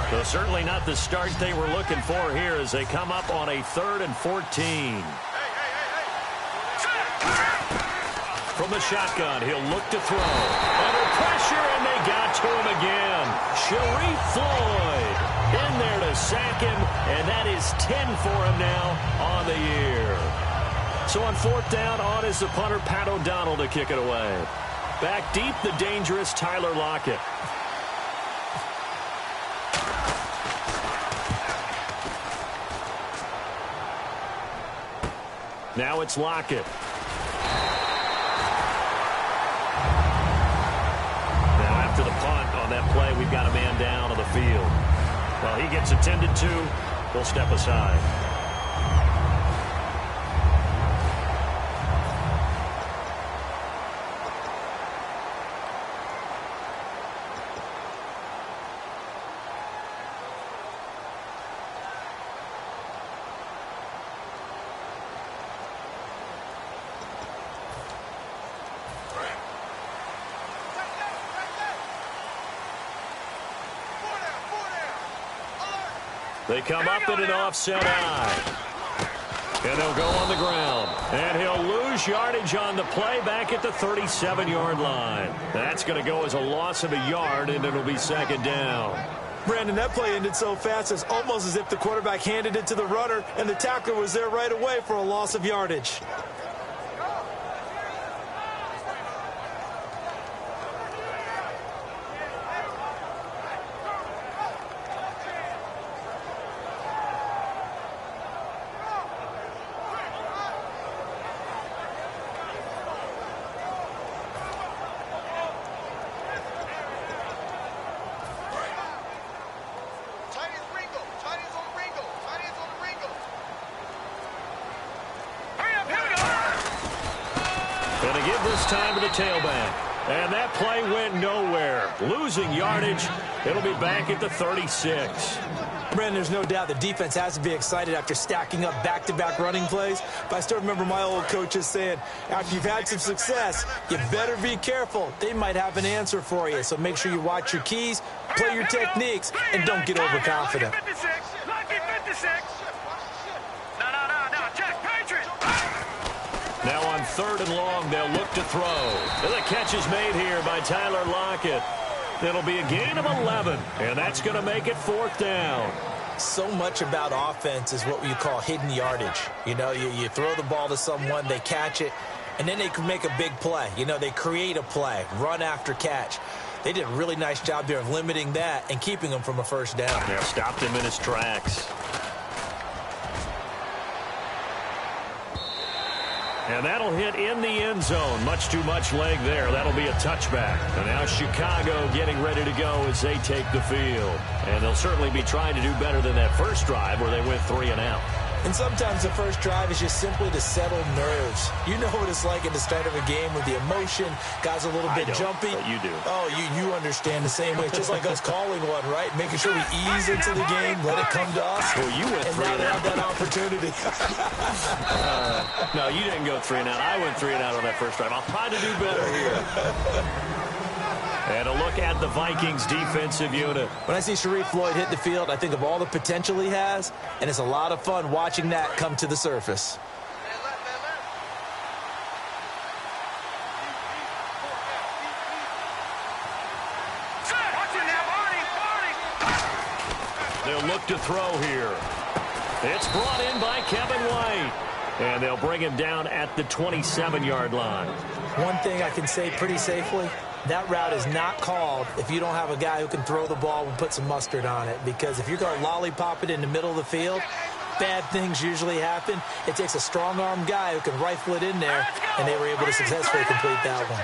So certainly not the start they were looking for here as they come up on a 3rd and 14. From the shotgun, he'll look to throw. Under pressure, and they got to him again. Sharif Floyd in there to sack him, and that is 10 for him now on the year. So on 4th down, on is the punter, Pat O'Donnell, to kick it away. Back deep, the dangerous Tyler Lockett. Now it's Lockett. Now after the punt on that play, we've got a man down on the field. While he gets attended to, we'll step aside. They come up in an offset eye. And they'll go on the ground. And he'll lose yardage on the play back at the 37-yard line. That's going to go as a loss of a yard, and it'll be 2nd down. Brandon, that play ended so fast, it's almost as if the quarterback handed it to the runner, and the tackler was there right away for a loss of yardage. Going to give this time to the tailback. And that play went nowhere. Losing yardage. It'll be back at the 36. Brandon, there's no doubt the defense has to be excited after stacking up back-to-back running plays. But I still remember my old coaches saying, after you've had some success, you better be careful. They might have an answer for you. So make sure you watch your keys, play your techniques, and don't get overconfident. Now on 3rd and long, they'll look to throw. And the catch is made here by Tyler Lockett. It'll be a gain of 11, and that's going to make it 4th down. So much about offense is what you call hidden yardage. You know, you throw the ball to someone, they catch it, and then they can make a big play. You know, they create a play, run after catch. They did a really nice job there of limiting that and keeping them from a 1st down. Yeah, stopped him in his tracks. And that'll hit in the end zone. Much too much leg there. That'll be a touchback. And now Chicago getting ready to go as they take the field. And they'll certainly be trying to do better than that first drive where they went 3 and out. And sometimes the first drive is just simply to settle nerves. You know what it's like at the start of a game with the emotion. Guys a little bit jumpy. But you do. Oh, you understand the same way. It's just like us calling one, right? Making sure we ease into the game, let it come to us. Well, you went 3 and out. That opportunity. No, you didn't go 3 and out. I went 3 and out on that first drive. I'll try to do better here. And a look at the Vikings defensive unit. When I see Sharif Floyd hit the field, I think of all the potential he has, and it's a lot of fun watching that come to the surface. They'll look to throw here. It's brought in by Kevin White. And they'll bring him down at the 27-yard line. One thing I can say pretty safely, that route is not called if you don't have a guy who can throw the ball and put some mustard on it. Because if you're going to lollipop it in the middle of the field, bad things usually happen. It takes a strong-arm guy who can rifle it in there, and they were able to successfully complete that one.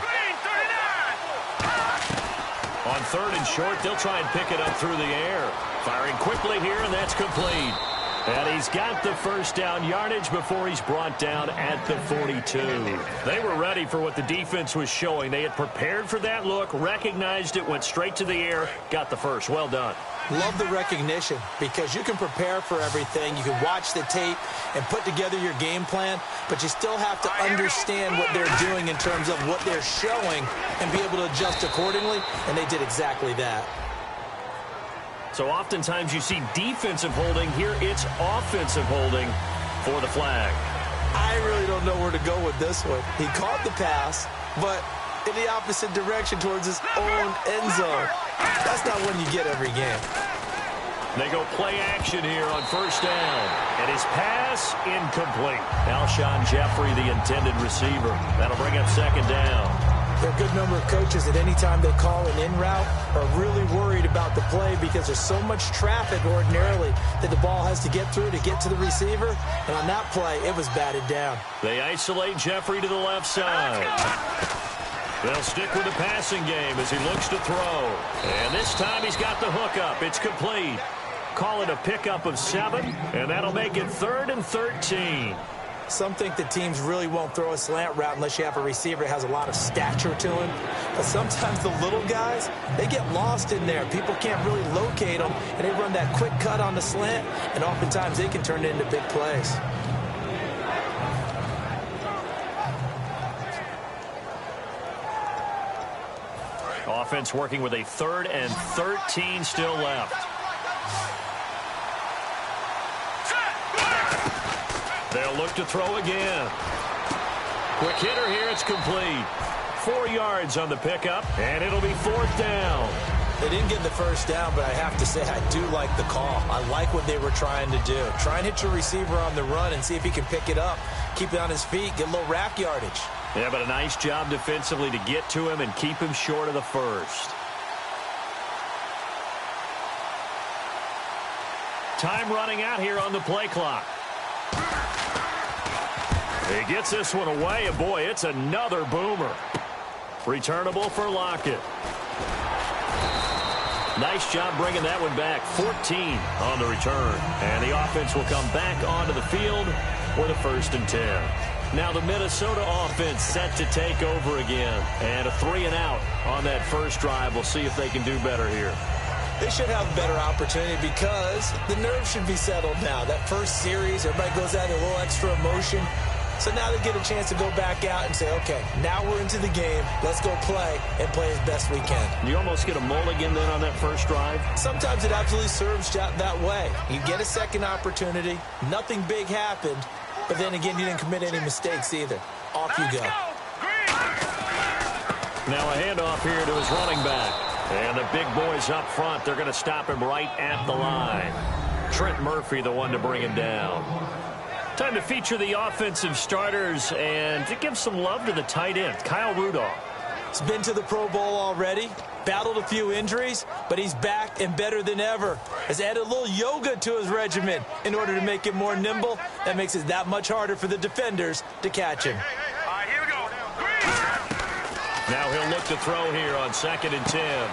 On 3rd and short, they'll try and pick it up through the air. Firing quickly here, and that's complete. And he's got the first down yardage before he's brought down at the 42. They were ready for what the defense was showing. They had prepared for that look, recognized it, went straight to the air, got the first. Well done. Love the recognition because you can prepare for everything. You can watch the tape and put together your game plan, but you still have to understand what they're doing in terms of what they're showing and be able to adjust accordingly, and they did exactly that. So oftentimes you see defensive holding. Here it's offensive holding for the flag. I really don't know where to go with this one. He caught the pass, but in the opposite direction towards his own end zone. That's not one you get every game. They go play action here on first down. And his pass incomplete. Alshon Jeffrey, the intended receiver. That'll bring up second down. There are a good number of coaches at any time they call an in route are really worried about the play because there's so much traffic ordinarily that the ball has to get through to get to the receiver. And on that play, it was batted down. They isolate Jeffrey to the left side. They'll stick with the passing game as he looks to throw. And this time he's got the hook up. It's complete. Call it a pickup of 7, and that'll make it 3rd and 13. Some think that teams really won't throw a slant route unless you have a receiver that has a lot of stature to him. But sometimes the little guys, they get lost in there. People can't really locate them, and they run that quick cut on the slant, and oftentimes they can turn it into big plays. Offense working with a 3rd and 13 still left. They'll look to throw again. Quick hitter here. It's complete. 4 yards on the pickup, and it'll be 4th down. They didn't get the first down, but I have to say I do like the call. I like what they were trying to do. Try and hit your receiver on the run and see if he can pick it up. Keep it on his feet, get a little rack yardage. Yeah, but a nice job defensively to get to him and keep him short of the first. Time running out here on the play clock. He gets this one away, and boy, it's another boomer. Returnable for Lockett. Nice job bringing that one back. 14 on the return. And the offense will come back onto the field with a 1st and 10. Now the Minnesota offense set to take over again. And a 3-and-out on that first drive. We'll see if they can do better here. They should have a better opportunity because the nerves should be settled now. That first series, everybody goes out in a little extra emotion. So now they get a chance to go back out and say, okay, now we're into the game. Let's go play and play as best we can. You almost get a mulligan then on that first drive? Sometimes it absolutely serves that way. You get a second opportunity. Nothing big happened. But then again, you didn't commit any mistakes either. Off you go. Now a handoff here to his running back. And the big boys up front, they're going to stop him right at the line. Trent Murphy, the one to bring him down. Time to feature the offensive starters and to give some love to the tight end, Kyle Rudolph. He's been to the Pro Bowl already, battled a few injuries, but he's back and better than ever. Has added a little yoga to his regimen in order to make him more nimble. That makes it that much harder for the defenders to catch him. All right, here we go. Now he'll look to throw here on 2nd and 10.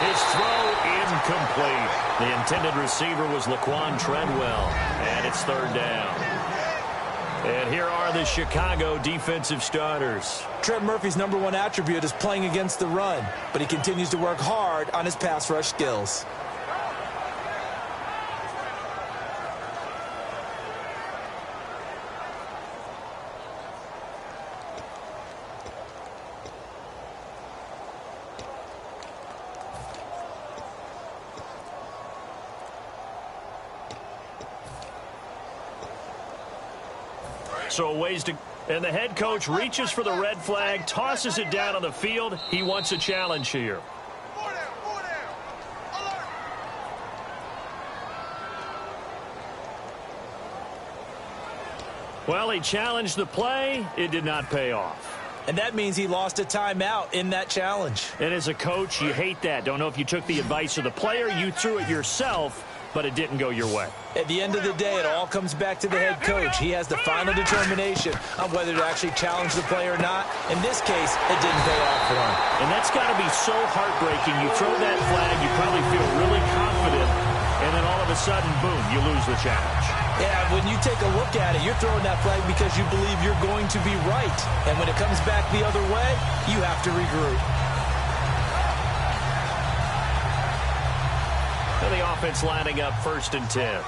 His throw incomplete. The intended receiver was Laquan Treadwell, and it's 3rd down. And here are the Chicago defensive starters. Trent Murphy's #1 attribute is playing against the run, but he continues to work hard on his pass rush skills. So ways to, and the head coach reaches for the red flag, tosses it down on the field. He wants a challenge here. Well, he challenged the play. It did not pay off. And that means he lost a timeout in that challenge. And as a coach, you hate that. Don't know if you took the advice of the player. You threw it yourself, but it didn't go your way. At the end of the day, it all comes back to the head coach. He has the final determination on whether to actually challenge the play or not. In this case, it didn't pay off for him. And that's got to be so heartbreaking. You throw that flag, you probably feel really confident, and then all of a sudden, boom, you lose the challenge. Yeah, when you take a look at it, you're throwing that flag because you believe you're going to be right. And when it comes back the other way, you have to regroup. And the offense lining up 1st and 10.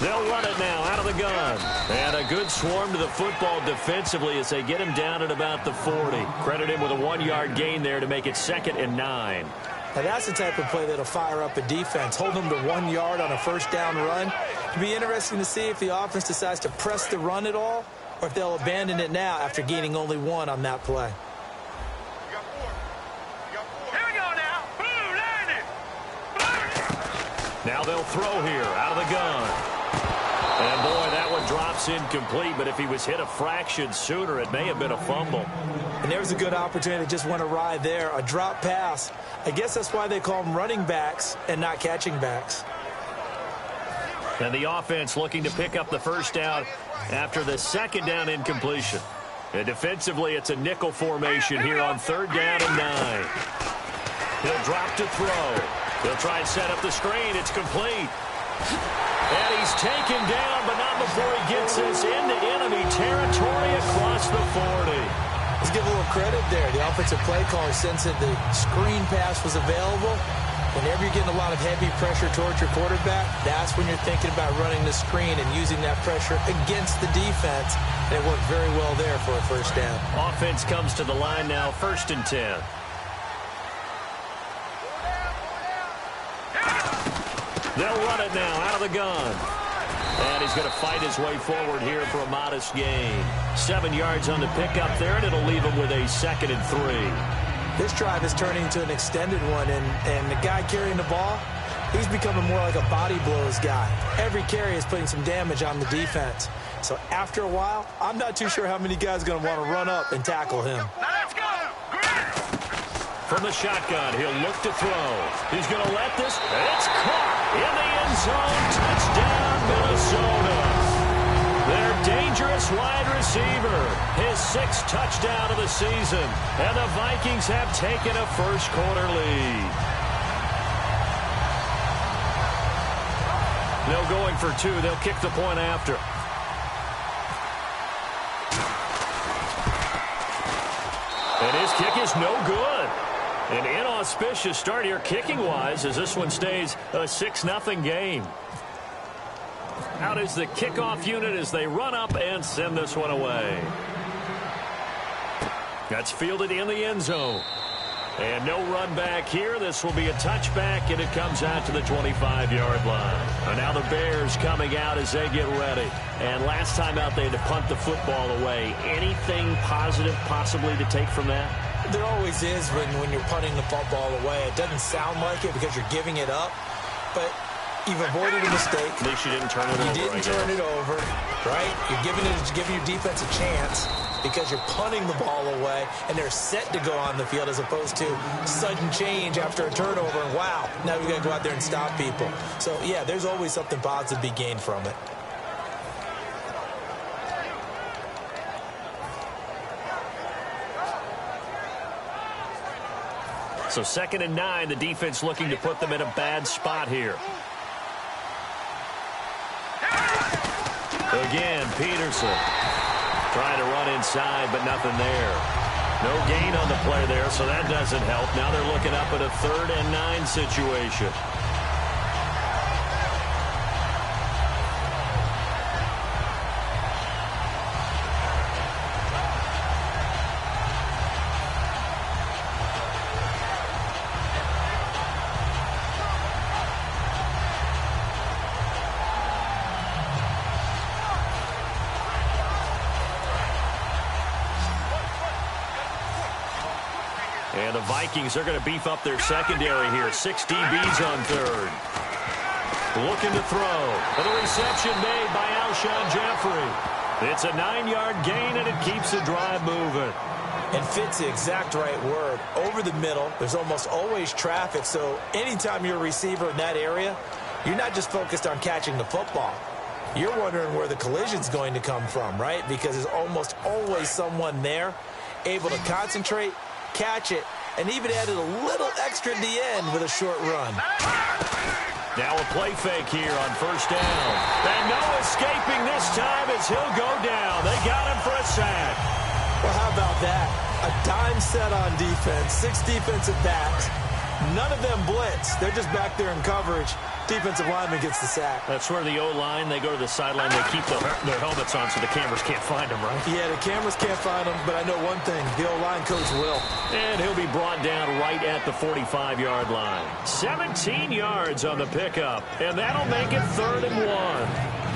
They'll run it now out of the gun. And a good swarm to the football defensively as they get him down at about the 40. Credit him with a 1-yard gain there to make it 2nd and 9. Now that's the type of play that'll fire up a defense. Hold them to 1 yard on a first down run. It'll be interesting to see if the offense decides to press the run at all or if they'll abandon it now after gaining only 1 on that play. Now they'll throw here out of the gun. And, boy, that one drops incomplete, but if he was hit a fraction sooner, it may have been a fumble. And there was a good opportunity that just went awry there, a drop pass. I guess that's why they call them running backs and not catching backs. And the offense looking to pick up the first down after the 2nd down incompletion. And defensively, it's a nickel formation here on 3rd down and 9. He'll drop to throw. He'll try and set up the screen. It's complete. And he's taken down, but not before he gets us into enemy territory across the 40. Let's give a little credit there. The offensive play caller sensed that the screen pass was available. Whenever you're getting a lot of heavy pressure towards your quarterback, that's when you're thinking about running the screen and using that pressure against the defense. And it worked very well there for a first down. Offense comes to the line now, 1st and 10. They'll run it now out of the gun. And he's going to fight his way forward here for a modest gain. 7 yards on the pickup there, and it'll leave him with a 2nd and 3. This drive is turning into an extended one, and the guy carrying the ball, he's becoming more like a body blows guy. Every carry is putting some damage on the defense. So after a while, I'm not too sure how many guys are going to want to run up and tackle him. From the shotgun, he'll look to throw. He's going to let this. It's caught in the end zone. Touchdown, Minnesota. Their dangerous wide receiver. His 6th touchdown of the season. And the Vikings have taken a first-quarter lead. No going for 2. They'll kick the point after. And his kick is no good. An inauspicious start here kicking-wise as this one stays a 6-0 game. Out is the kickoff unit as they run up and send this one away. That's fielded in the end zone. And no run back here. This will be a touchback, and it comes out to the 25-yard line. And now the Bears coming out as they get ready. And last time out, they had to punt the football away. Anything positive possibly to take from that? There always is when you're punting the football away. It doesn't sound like it because you're giving it up, but you've avoided a mistake. At least you didn't turn it over. You didn't turn it over, right? You're giving your defense a chance because you're punting the ball away, and they're set to go on the field as opposed to sudden change after a turnover, and wow, now we got to go out there and stop people. So, yeah, there's always something positive to be gained from it. So 2nd and 9, the defense looking to put them in a bad spot here. Again, Peterson trying to run inside, but nothing there. No gain on the play there, so that doesn't help. Now they're looking up at a 3rd and 9 situation. And the Vikings are going to beef up their secondary here. 6 DBs on 3rd. Looking to throw. And the reception made by Alshon Jeffrey. It's a 9-yard gain, and it keeps the drive moving. And fit's the exact right word. Over the middle, there's almost always traffic. So anytime you're a receiver in that area, you're not just focused on catching the football. You're wondering where the collision's going to come from, right? Because there's almost always someone there able to concentrate, catch it, and even added a little extra at the end with a short run. Now a play fake here on 1st down. And no escaping this time as he'll go down. They got him for a sack. Well, how about that? A dime set on defense, 6 defensive backs. None of them blitz. They're just back there in coverage to defensive lineman gets the sack. That's where the O-line, they go to the sideline, they keep their helmets on so the cameras can't find them, right? Yeah, the cameras can't find them, but I know one thing, the O-line coach will. And he'll be brought down right at the 45-yard line. 17 yards on the pickup, and that'll make it 3rd and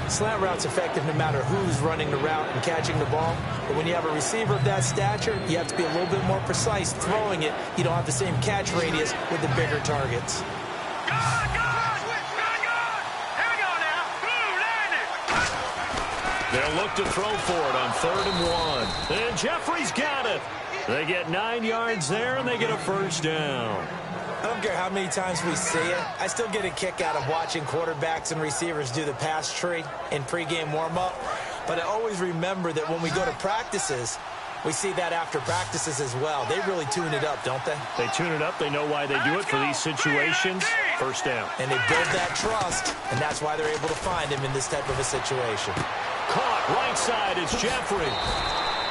1. Slant route's effective no matter who's running the route and catching the ball. But when you have a receiver of that stature, you have to be a little bit more precise throwing it. You don't have the same catch radius with the bigger targets. They'll look to throw for it on 3rd and 1. And Jeffrey's got it. They get 9 yards there, and they get a first down. I don't care how many times we see it. I still get a kick out of watching quarterbacks and receivers do the pass tree in pregame warm-up. But I always remember that when we go to practices, we see that after practices as well. They really tune it up, don't they? They tune it up. They know why they do it for these situations. First down. And they build that trust, and that's why they're able to find him in this type of a situation. Caught right side. It's Jeffrey.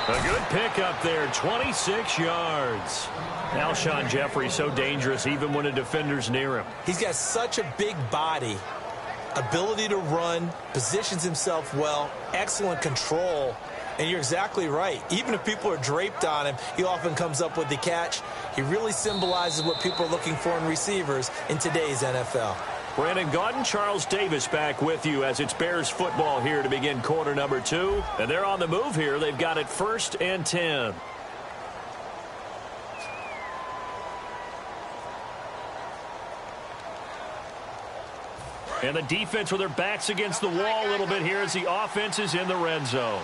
A good pickup there, 26 yards. Alshon Jeffrey, so dangerous even when a defender's near him. He's got such a big body, ability to run, positions himself well, excellent control. And you're exactly right. Even if people are draped on him, he often comes up with the catch. He really symbolizes what people are looking for in receivers in today's NFL. Brandon Gaudin, Charles Davis back with you as it's Bears football here to begin quarter number 2. And they're on the move here. They've got it 1st and 10. And the defense with their backs against the wall a little bit here as the offense is in the red zone.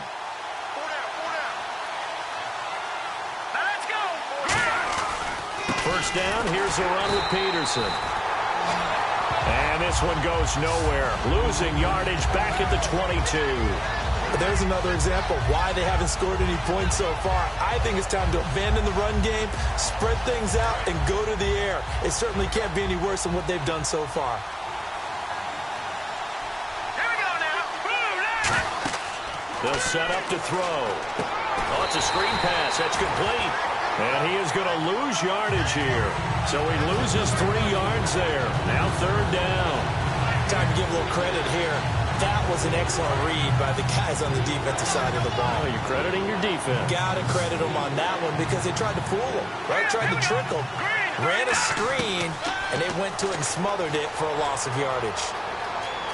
First down, here's a run with Peterson. And this one goes nowhere. Losing yardage back at the 22. There's another example of why they haven't scored any points so far. I think it's time to abandon the run game, spread things out, and go to the air. It certainly can't be any worse than what they've done so far. They'll set up to throw. Oh, it's a screen pass. That's complete. And he is going to lose yardage here. So he loses 3 yards there. Now 3rd down. Time to give a little credit here. That was an excellent read by the guys on the defensive side of the ball. Oh, you're crediting your defense. Got to credit them on that one because they tried to fool them, right? Tried to trick them. Ran a screen, and they went to it and smothered it for a loss of yardage.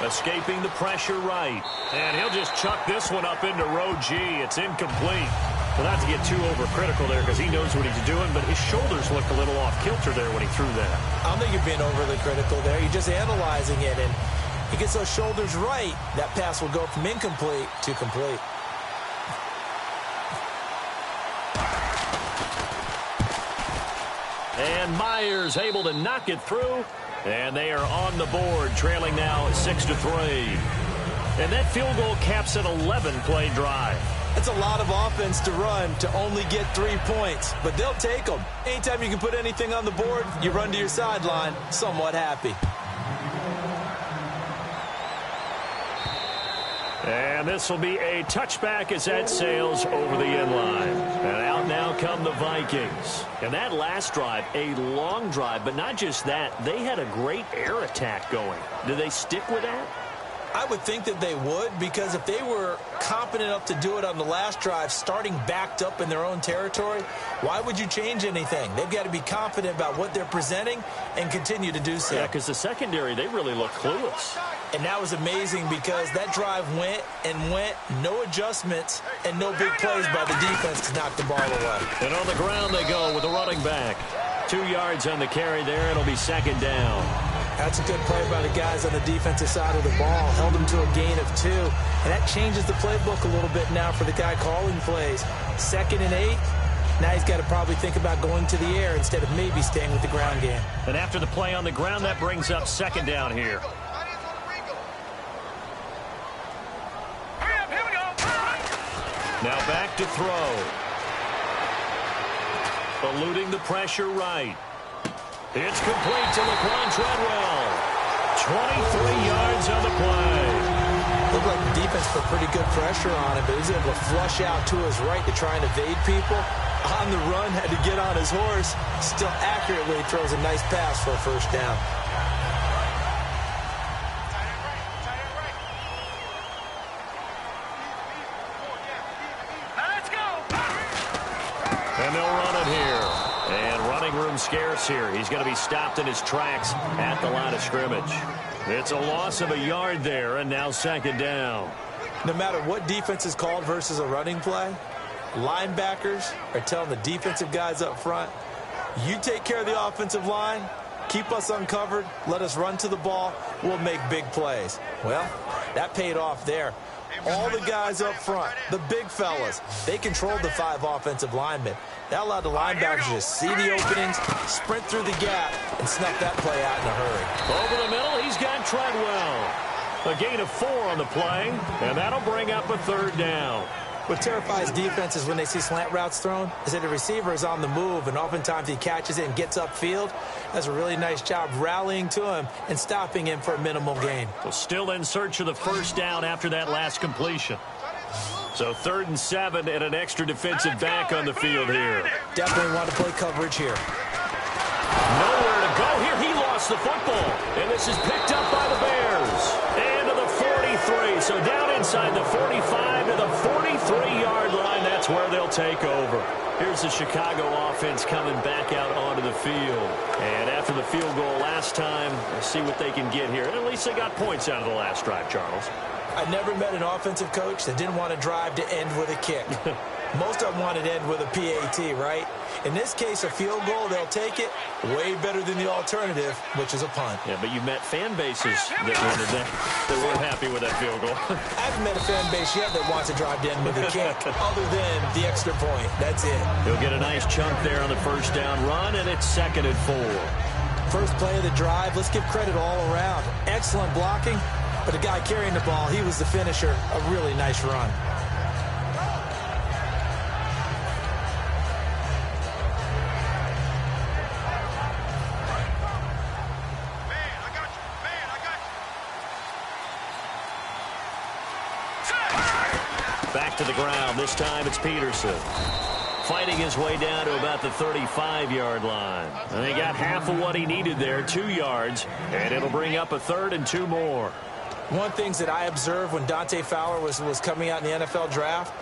Escaping the pressure right. And he'll just chuck this one up into row G. It's incomplete. Well, not to get too overcritical there because he knows what he's doing, but his shoulders looked a little off kilter there when he threw that. I don't think you're being overly critical there. You're just analyzing it, and he gets those shoulders right. That pass will go from incomplete to complete. And Myers able to knock it through. And they are on the board, trailing now 6-3. And that field goal caps an 11-play drive. That's a lot of offense to run to only get 3 points, but they'll take them. Anytime you can put anything on the board, you run to your sideline somewhat happy. And this will be a touchback as that sails over the end line. And out now come the Vikings. And that last drive, a long drive, but not just that. They had a great air attack going. Do they stick with that? I would think that they would, because if they were competent enough to do it on the last drive, starting backed up in their own territory, why would you change anything? They've got to be confident about what they're presenting and continue to do so. Yeah, because the secondary, they really look clueless. And that was amazing because that drive went and went, no adjustments, and no big plays by the defense to knock the ball away. And on the ground they go with the running back. 2 yards on the carry there. It'll be 2nd down. That's a good play by the guys on the defensive side of the ball. Held them to a gain of 2. And that changes the playbook a little bit now for the guy calling plays. 2nd and 8. Now he's got to probably think about going to the air instead of maybe staying with the ground game. And after the play on the ground, that brings up 2nd down here. Now back to throw. Eluding the pressure right. It's complete to Laquan Treadwell. 23 yards on the play. Looked like the defense put pretty good pressure on him, but he was able to flush out to his right to try and evade people. On the run, had to get on his horse. Still accurately throws a nice pass for a first down. And they'll run it here. And running room scarce here. He's going to be stopped in his tracks at the line of scrimmage. It's a loss of a yard there, and now second down. No matter what defense is called versus a running play, linebackers are telling the defensive guys up front, you take care of the offensive line, keep us uncovered, let us run to the ball, we'll make big plays. Well, that paid off there. All the guys up front, the big fellas, they controlled the 5 offensive linemen. That allowed the linebackers to see the openings, sprint through the gap, and snuff that play out in a hurry. Over the middle, he's got Treadwell. A gain of 4 on the play, and that'll bring up a third down. What terrifies defenses when they see slant routes thrown is that the receiver is on the move, and oftentimes he catches it and gets upfield. Does a really nice job rallying to him and stopping him for a minimal gain. So still in search of the first down after that last completion. So 3rd and 7 and an extra defensive back on the field here. Definitely want to play coverage here. Nowhere to go here. He lost the football. And this is picked up by the Bears. And to the 43. So down inside the 45 to the 43-yard line. That's where they'll take over. Here's the Chicago offense coming back out onto the field. And after the field goal last time, let's see what they can get here. And at least they got points out of the last drive, Charles. I never met an offensive coach that didn't want to drive to end with a kick. Most of them wanted to end with a PAT, right? In this case, a field goal, they'll take it. Way better than the alternative, which is a punt. Yeah, but you met fan bases that weren't happy with that field goal. I haven't met a fan base yet that wants to drive to end with a kick, other than the extra point. That's it. He'll get a nice chunk there on the first down run, and it's 2nd and 4. First play of the drive, let's give credit all around. Excellent blocking, but the guy carrying the ball, he was the finisher. A really nice run. Back to the ground. This time it's Peterson. Fighting his way down to about the 35-yard line. And he got half of what he needed there, 2 yards. And it'll bring up a 3rd and 2 more. One of the things that I observed when Dante Fowler was coming out in the NFL draft,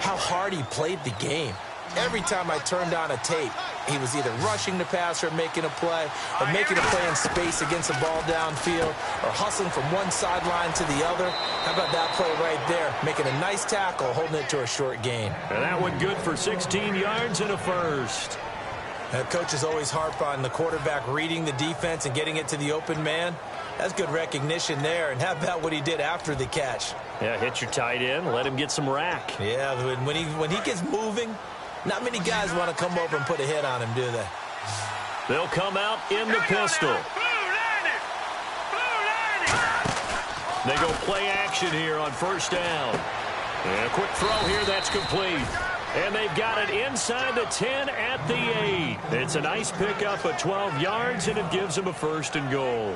how hard he played the game. Every time I turned on a tape, he was either rushing the passer, making a play, or making a play in space against the ball downfield, or hustling from one sideline to the other. How about that play right there? Making a nice tackle, holding it to a short gain. And that one good for 16 yards and a first. Coaches always harp on the quarterback reading the defense and getting it to the open man. That's good recognition there. And how about what he did after the catch? Yeah, hit your tight end, let him get some rack. Yeah, when he gets moving, not many guys want to come over and put a hit on him, do they? They'll come out in the pistol. They go play action here on first down. And a quick throw here, that's complete. And they've got it inside the 10 at the 8. It's a nice pickup of 12 yards, and it gives them a 1st and goal.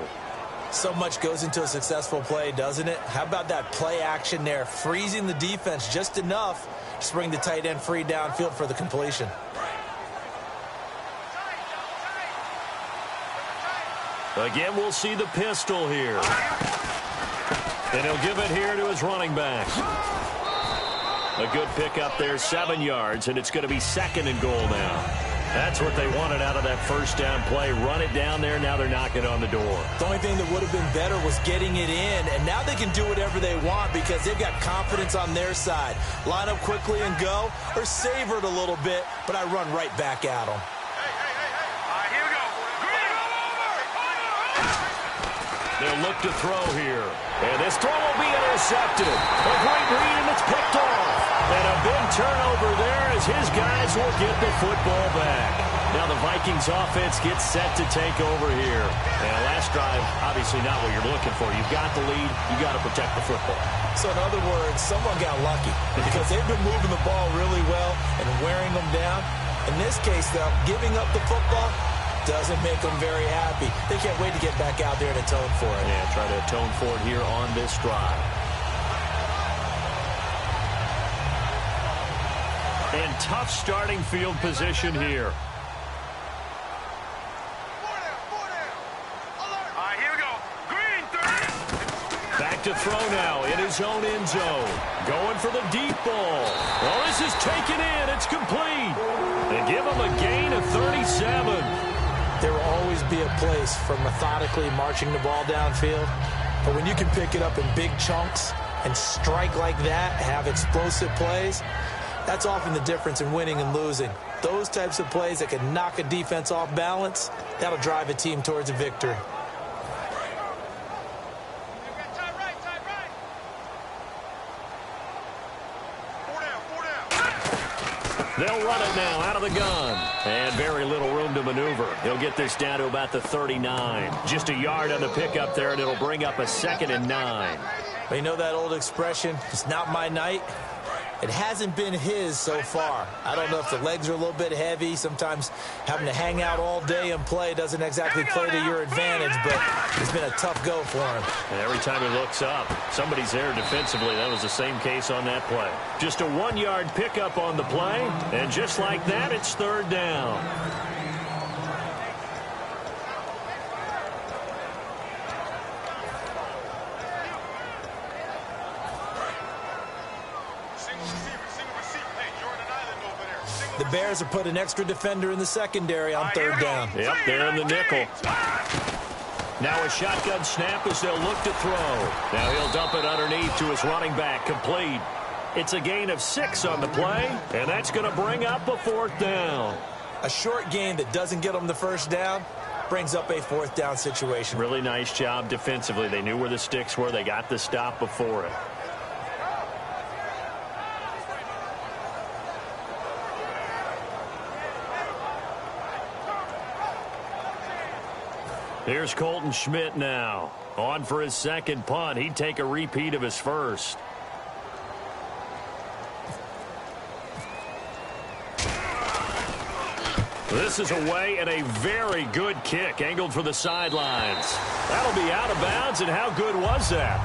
So much goes into a successful play, doesn't it? How about that play action there, freezing the defense just enough to bring the tight end free downfield for the completion. Again, we'll see the pistol here. And he'll give it here to his running back. A good pickup there, 7 yards, and it's going to be 2nd and goal now. That's what they wanted out of that first down play. Run it down there. Now they're knocking on the door. The only thing that would have been better was getting it in, and now they can do whatever they want because they've got confidence on their side. Line up quickly and go, or savor it a little bit, but I run right back at them. Here we go. They'll look to throw here. And this throw will be intercepted. A great read, and it's picked off. And a big turnover there as his guys will get the football back. Now the Vikings offense gets set to take over here. And last drive, obviously not what you're looking for. You've got the lead. You've got to protect the football. So in other words, someone got lucky because they've been moving the ball really well and wearing them down. In this case, though, giving up the football doesn't make them very happy. They can't wait to get back out there and atone for it. Yeah, try to atone for it here on this drive. And tough starting field position here. Here we go. Green 30. Back back to throw now in his own end zone. Going for the deep ball. Well, this is taken in. It's complete. They give him a gain of 37. There will always be a place for methodically marching the ball downfield. But when you can pick it up in big chunks and strike like that, have explosive plays, that's often the difference in winning and losing. Those types of plays that can knock a defense off balance, that'll drive a team towards a victory. They'll run it now out of the gun. And very little room to maneuver. He'll get this down to about the 39. Just a yard on the pickup there, and it'll bring up a 2nd and 9. Well, you know that old expression, it's not my night? It hasn't been his so far. I don't know if the legs are a little bit heavy. Sometimes having to hang out all day and play doesn't exactly play to your advantage, but it's been a tough go for him. And every time he looks up, somebody's there defensively. That was the same case on that play. Just a 1-yard pickup on the play, and just like that, it's 3rd down. The Bears have put an extra defender in the secondary on 3rd down. Yep, they're in the nickel. Now a shotgun snap as they'll look to throw. Now he'll dump it underneath to his running back, complete. It's a gain of 6 on the play, and that's going to bring up a 4th down. A short gain that doesn't get them the 1st down brings up a 4th down situation. Really nice job defensively. They knew where the sticks were. They got the stop before it. Here's Colton Schmidt now. On for his 2nd punt. He'd take a repeat of his 1st. This is away and a very good kick. Angled for the sidelines. That'll be out of bounds, and how good was that?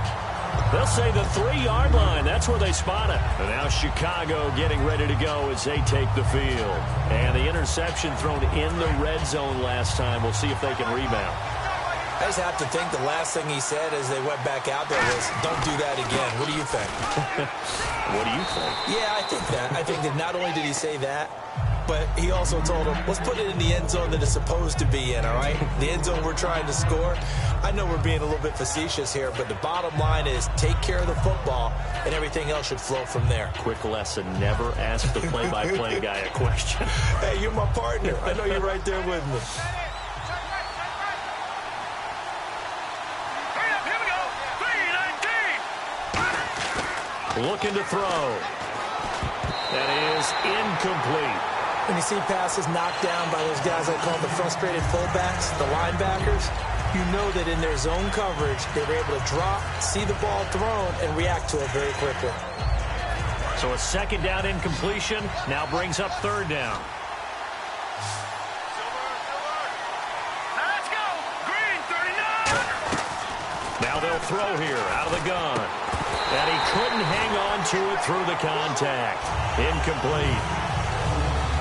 They'll say the 3-yard line. That's where they spot it. And now Chicago getting ready to go as they take the field. And the interception thrown in the red zone last time. We'll see if they can rebound. I just have to think the last thing he said as they went back out there was, don't do that again. What do you think? What do you think? Yeah, I think that. I think that not only did he say that, but he also told him, let's put it in the end zone that it's supposed to be in, all right? The end zone we're trying to score. I know we're being a little bit facetious here, but the bottom line is take care of the football, and everything else should flow from there. Quick lesson, never ask the play-by-play guy a question. Hey, you're my partner. I know you're right there with me. Looking to throw. That is incomplete. When you see passes knocked down by those guys I call the frustrated fullbacks, the linebackers, you know that in their zone coverage, they were able to drop, see the ball thrown, and react to it very quickly. So a 2nd down incompletion now brings up 3rd down. Let's go! Green, 39! Now they'll throw here out of the gun. And he couldn't hang on to it through the contact. Incomplete.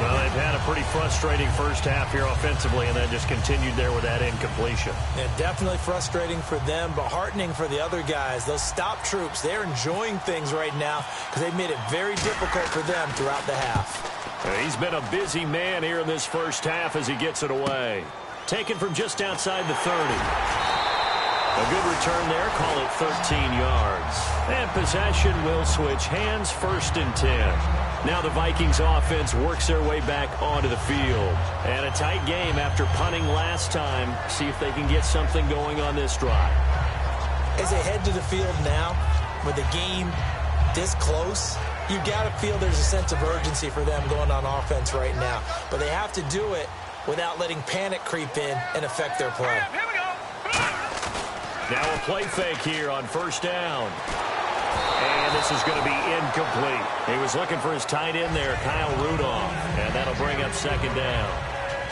Well, they've had a pretty frustrating 1st half here offensively, and then just continued there with that incompletion. Yeah, definitely frustrating for them, but heartening for the other guys. Those stop troops, they're enjoying things right now because they've made it very difficult for them throughout the half. He's been a busy man here in this 1st half as he gets it away. Taken from just outside the 30. A good return there, call it 13 yards. And possession will switch hands, 1st and 10. Now the Vikings offense works their way back onto the field. And a tight game after punting last time. See if they can get something going on this drive. As they head to the field now, with the game this close, you got to feel there's a sense of urgency for them going on offense right now. But they have to do it without letting panic creep in and affect their play. Here we go! Now a play fake here on 1st down. And this is going to be incomplete. He was looking for his tight end there, Kyle Rudolph. And that'll bring up 2nd down.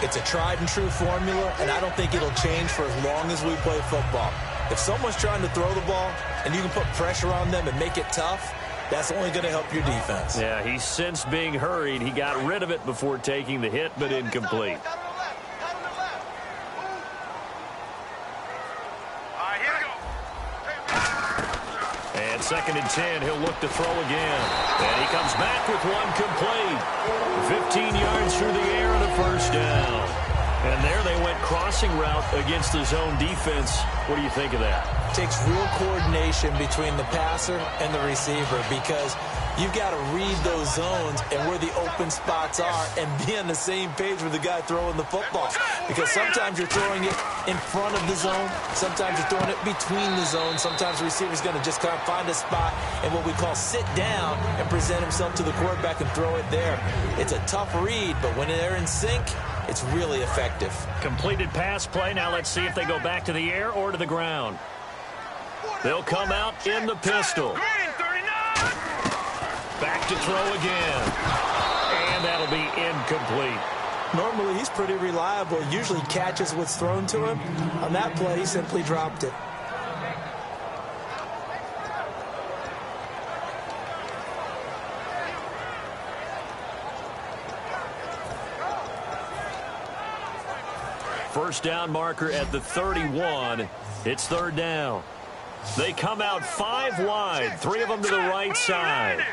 It's a tried and true formula, and I don't think it'll change for as long as we play football. If someone's trying to throw the ball and you can put pressure on them and make it tough, that's only going to help your defense. Yeah, he's sensed being hurried. He got rid of it before taking the hit, but incomplete. 2nd and 10. He'll look to throw again. And he comes back with one complete. 15 yards through the air and a first down. And there they went crossing route against the zone defense. What do you think of that? It takes real coordination between the passer and the receiver because you've got to read those zones and where the open spots are and be on the same page with the guy throwing the football. Because sometimes you're throwing it in front of the zone. Sometimes you're throwing it between the zones. Sometimes the receiver's going to just kind of find a spot and what we call sit down and present himself to the quarterback and throw it there. It's a tough read, but when they're in sync, it's really effective. Completed pass play. Now let's see if they go back to the air or to the ground. They'll come out in the pistol. Back to throw again. And that'll be incomplete. Normally, he's pretty reliable. Usually catches what's thrown to him. On that play, he simply dropped it. First down marker at the 31. It's 3rd down. They come out 5 wide, 3 of them to the right side.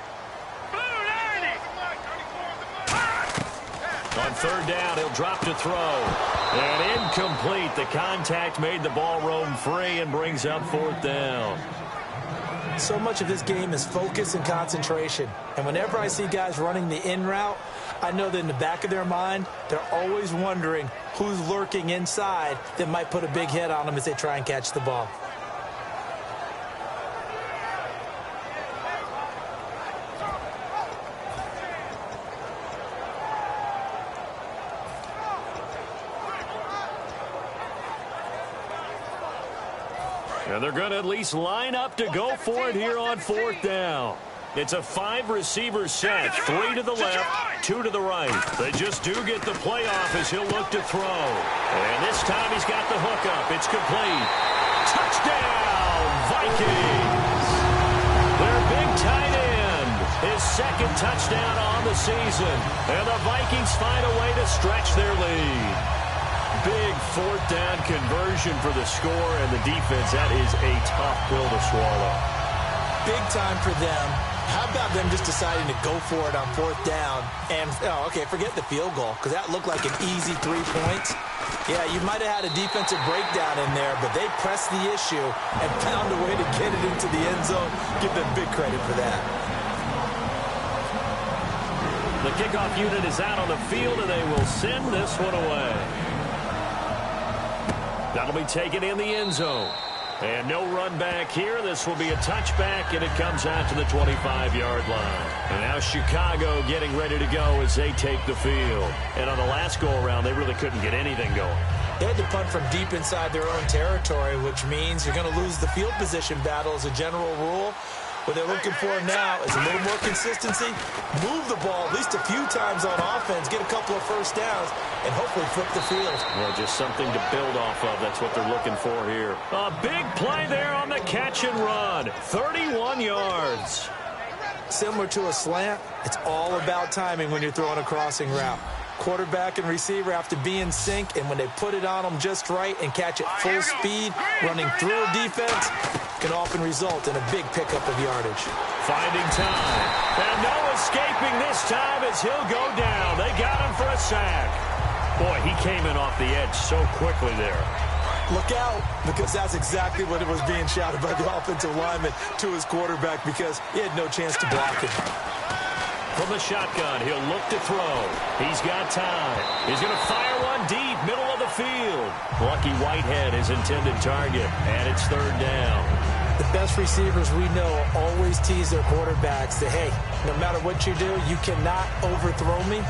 On 3rd down, he'll drop to throw. And incomplete. The contact made the ball roam free and brings up 4th down. So much of this game is focus and concentration. And whenever I see guys running the in route, I know that in the back of their mind, they're always wondering who's lurking inside that might put a big hit on them as they try and catch the ball. And they're going to at least line up to go for it here on 4th down. It's a 5-receiver set, 3 to the left, 2 to the right. They just do get the play off as he'll look to throw. And this time he's got the hook up. It's complete. Touchdown, Vikings! Their big tight end, his 2nd touchdown on the season. And the Vikings find a way to stretch their lead. Big 4th down conversion for the score, and the defense, that is a tough pill to swallow. Big time for them. How about them just deciding to go for it on 4th down? And, okay, forget the field goal, because that looked like an easy 3 points. Yeah, you might have had a defensive breakdown in there, but they pressed the issue and found a way to get it into the end zone. Give them big credit for that. The kickoff unit is out on the field, and they will send this one away. That'll be taken in the end zone. And no run back here. This will be a touchback, and it comes out to the 25-yard line. And now Chicago getting ready to go as they take the field. And on the last go-around, they really couldn't get anything going. They had to punt from deep inside their own territory, which means you're going to lose the field position battle as a general rule. What they're looking for now is a little more consistency, move the ball at least a few times on offense, get a couple of first downs, and hopefully flip the field. Well, just something to build off of. That's what they're looking for here. A big play there on the catch and run. 31 yards. Similar to a slant, it's all about timing when you're throwing a crossing route. Quarterback and receiver have to be in sync, and when they put it on them just right and catch it full speed, running through a defense, can often result in a big pickup of yardage. Finding time. And no escaping this time as he'll go down. They got him for a sack. Boy, he came in off the edge so quickly there. Look out, because that's exactly what it was being shouted by the offensive lineman to his quarterback, because he had no chance to block him. From the shotgun, he'll look to throw. He's got time. He's going to fire one deep, middle of the field. Lucky Whitehead, his intended target, and it's 3rd down. The best receivers we know always tease their quarterbacks that, hey, no matter what you do, you cannot overthrow me.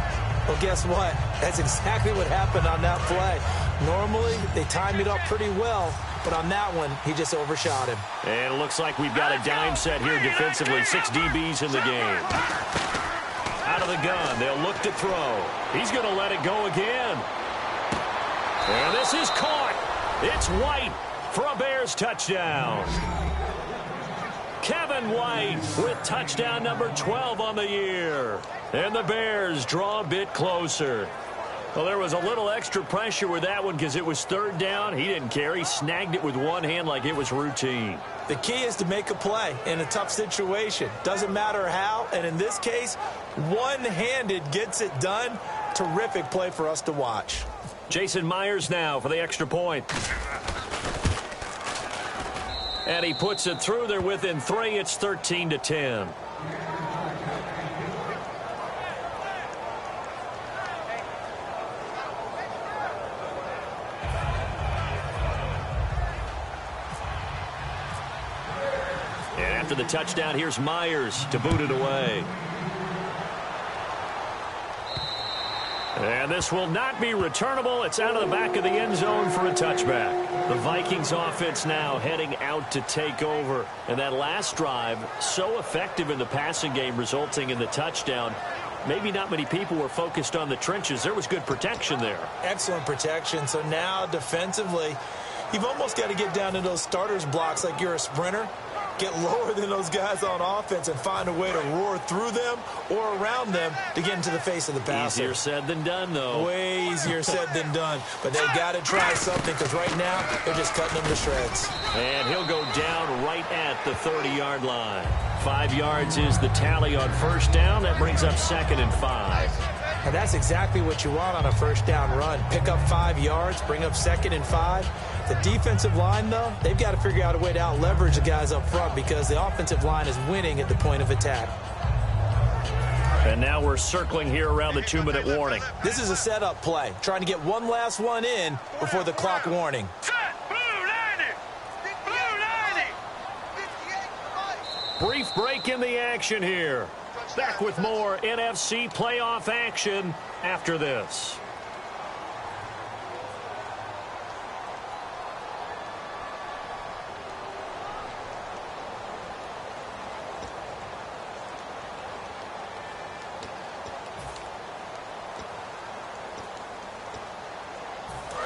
Well, guess what? That's exactly what happened on that play. Normally, they time it up pretty well, but on that one, he just overshot him. And it looks like we've got a dime set here defensively. 6 DBs in the game. Out of the gun, they'll look to throw. He's going to let it go again. And this is caught. It's White for a Bears touchdown. Kevin White with touchdown number 12 on the year. And the Bears draw a bit closer. Well, there was a little extra pressure with that one because it was 3rd down. He didn't care. He snagged it with one hand like it was routine. The key is to make a play in a tough situation. Doesn't matter how, and in this case, one-handed gets it done. Terrific play for us to watch. Jason Myers now for the extra point. And he puts it through. They're within 3. It's 13-10. And after the touchdown, here's Myers to boot it away. And this will not be returnable. It's out of the back of the end zone for a touchback. The Vikings offense now heading out to take over. And that last drive, so effective in the passing game, resulting in the touchdown. Maybe not many people were focused on the trenches. There was good protection there. Excellent protection. So now defensively, you've almost got to get down to those starters blocks like you're a sprinter. Get lower than those guys on offense and find a way to roar through them or around them to get into the face of the passer. Easier said than done, though. Way easier said than done. But they've got to try something because right now they're just cutting them to shreds. And he'll go down right at the 30-yard line. 5 yards is the tally on first down. That brings up 2nd and 5. And that's exactly what you want on a first down run. Pick up 5 yards, bring up 2nd and 5. The defensive line, though, they've got to figure out a way to out-leverage the guys up front because the offensive line is winning at the point of attack. And now we're circling here around the 2-minute warning. This is a setup play, trying to get one last one in before the clock warning. Brief break in the action here. Back with more NFC playoff action after this.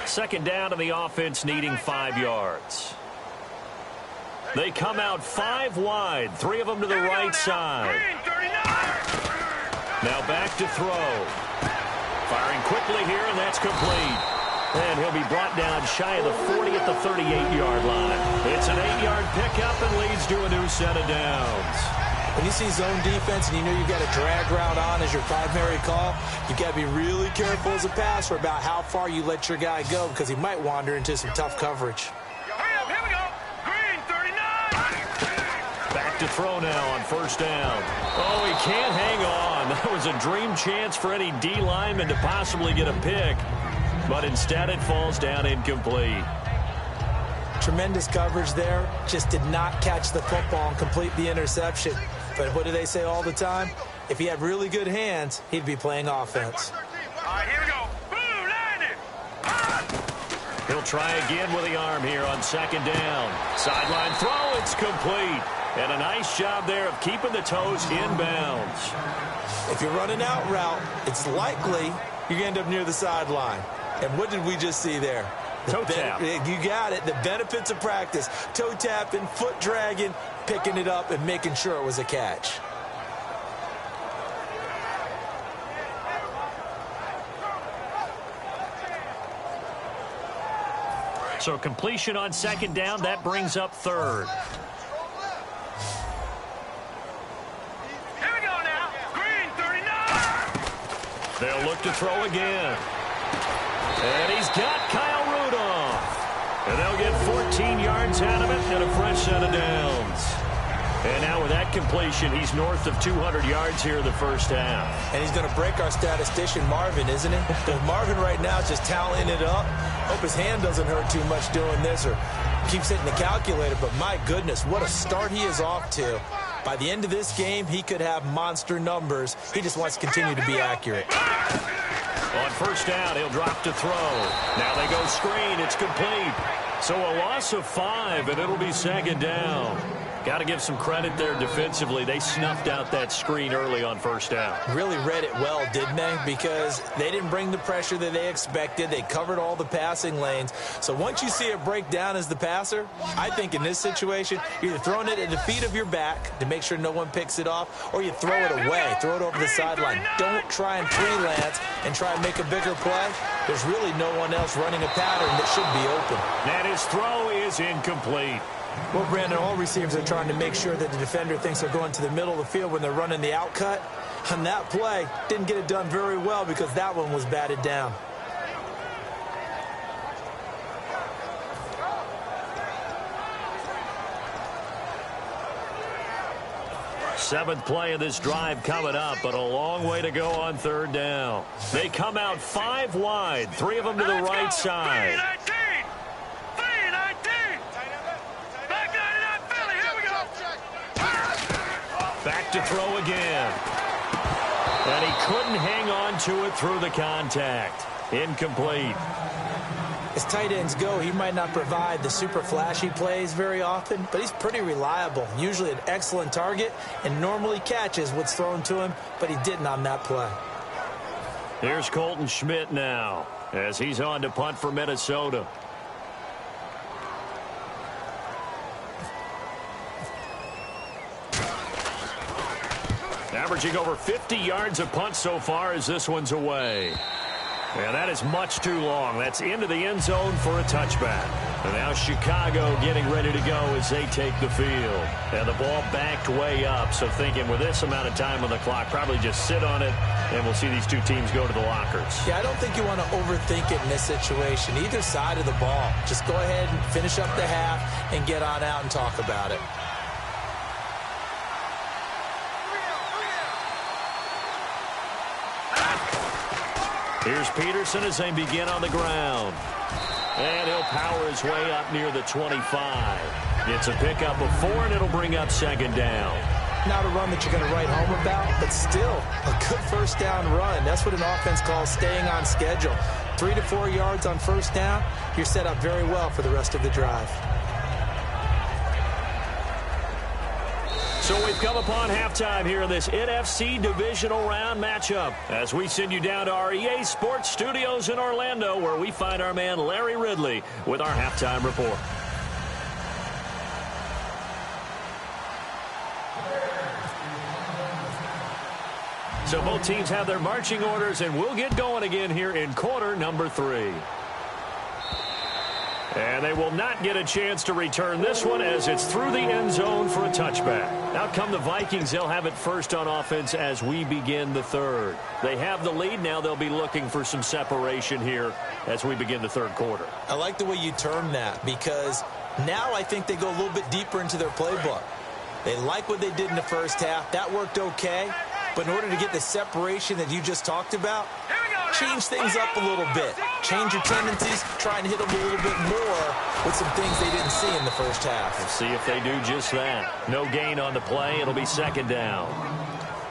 Second down, and the offense needing 5 yards. They come out 5 wide, 3 of them to the right side. Now back to throw. Firing quickly here, and that's complete. And he'll be brought down shy of the 40 at the 38-yard line. It's an 8-yard pickup and leads to a new set of downs. When you see zone defense and you know you've got a drag route on as your primary call, you've got to be really careful as a passer about how far you let your guy go because he might wander into some tough coverage. Back to throw now on first down. Oh, he can't hang on. That was a dream chance for any D lineman to possibly get a pick, but instead it falls down incomplete. Tremendous coverage there. Just did not catch the football and complete the interception. But what do they say all the time? If he had really good hands, he'd be playing offense. All right, here we go. Blue, line it. He'll try again with the arm here on second down. Sideline throw, it's complete. And a nice job there of keeping the toes inbounds. If you're running out route, it's likely you're going to end up near the sideline. And what did we just see there? Toe tap. You got it. The benefits of practice. Toe tapping, foot dragging, picking it up, and making sure it was a catch. So completion on second down, that brings up third. Here we go now. Green, 39. They'll look to throw again. And he's got Kyle Rudolph. And they'll get 14 yards out of it and a fresh set of downs. And now with that completion, he's north of 200 yards here in the first half. And he's going to break our statistician, Marvin, isn't it? Because Marvin right now is just tallying it up. Hope his hand doesn't hurt too much doing this or keeps hitting the calculator. But my goodness, what a start he is off to. By the end of this game, he could have monster numbers. He just wants to continue to be accurate. On first down, he'll drop to throw. Now they go screen. It's complete. So a loss of 5, and it'll be second down. Got to give some credit there defensively. They snuffed out that screen early on first down. Really read it well, didn't they? Because they didn't bring the pressure that they expected. They covered all the passing lanes. So once you see it break down as the passer, I think in this situation, you're either throwing it at the feet of your back to make sure no one picks it off, or you throw it away, throw it over the sideline. Don't try and freelance and try and make a bigger play. There's really no one else running a pattern that should be open. And his throw is incomplete. Well, Brandon, all receivers are trying to make sure that the defender thinks they're going to the middle of the field when they're running the out cut. On that play, didn't get it done very well because that one was batted down. Seventh play of this drive coming up, but a long way to go on third down. They come out 5 wide, 3 of them to the right side. Back to throw again. And he couldn't hang on to it through the contact. Incomplete. As tight ends go, he might not provide the super flashy plays very often, but he's pretty reliable. Usually an excellent target and normally catches what's thrown to him, but he didn't on that play. Here's Colton Schmidt now as he's on to punt for Minnesota. Averaging over 50 yards a punt so far as this one's away. And that is much too long. That's into the end zone for a touchback. And now Chicago getting ready to go as they take the field. And the ball backed way up. So thinking with this amount of time on the clock, probably just sit on it, and we'll see these two teams go to the lockers. Yeah, I don't think you want to overthink it in this situation. Either side of the ball. Just go ahead and finish up the half and get on out and talk about it. Here's Peterson as they begin on the ground. And he'll power his way up near the 25. It's a pickup of 4, and it'll bring up second down. Not a run that you're going to write home about, but still a good first down run. That's what an offense calls staying on schedule. 3 to 4 yards on first down, you're set up very well for the rest of the drive. So we've come upon halftime here in this NFC Divisional Round matchup as we send you down to our EA Sports Studios in Orlando, where we find our man Larry Ridley with our halftime report. So both teams have their marching orders, and we'll get going again here in quarter number 3. And they will not get a chance to return this one as it's through the end zone for a touchback. Out come the Vikings. They'll have it first on offense as we begin the third. They have the lead. Now they'll be looking for some separation here as we begin the third quarter. I like the way you term that because now I think they go a little bit deeper into their playbook. They like what they did in the first half. That worked okay. But in order to get the separation that you just talked about, change things up a little bit. Change your tendencies, try and hit them a little bit more with some things they didn't see in the first half. We'll see if they do just that. No gain on the play. It'll be second down.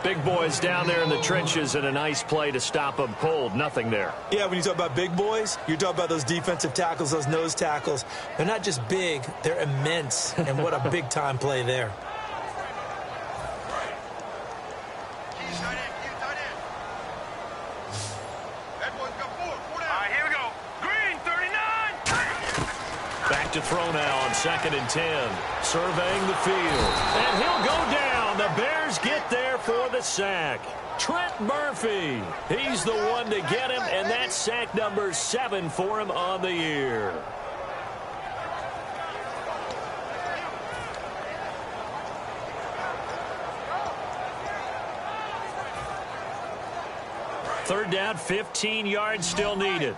Big boys down there in the trenches, and a nice play to stop them cold. Nothing there. Yeah, when you talk about big boys, you're talking about those defensive tackles, those nose tackles. They're not just big, they're immense. And what a big-time play there. Back to throw now on 2nd and 10. Surveying the field. And he'll go down. The Bears get there for the sack. Trent Murphy. He's the one to get him, and that's sack number 7 for him on the year. Third down, 15 yards still needed.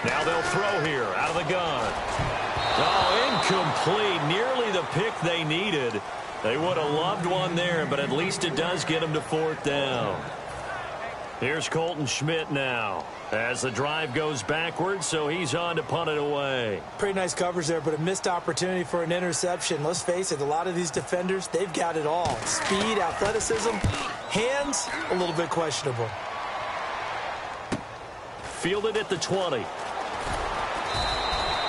Now they'll throw here out of the gun. Oh, incomplete. Nearly the pick they needed. They would have loved one there, but at least it does get them to 4th down. Here's Colton Schmidt now as the drive goes backwards, so he's on to punt it away. Pretty nice coverage there, but a missed opportunity for an interception. Let's face it, a lot of these defenders, they've got it all. Speed, athleticism, hands, a little bit questionable. Fielded at the 20.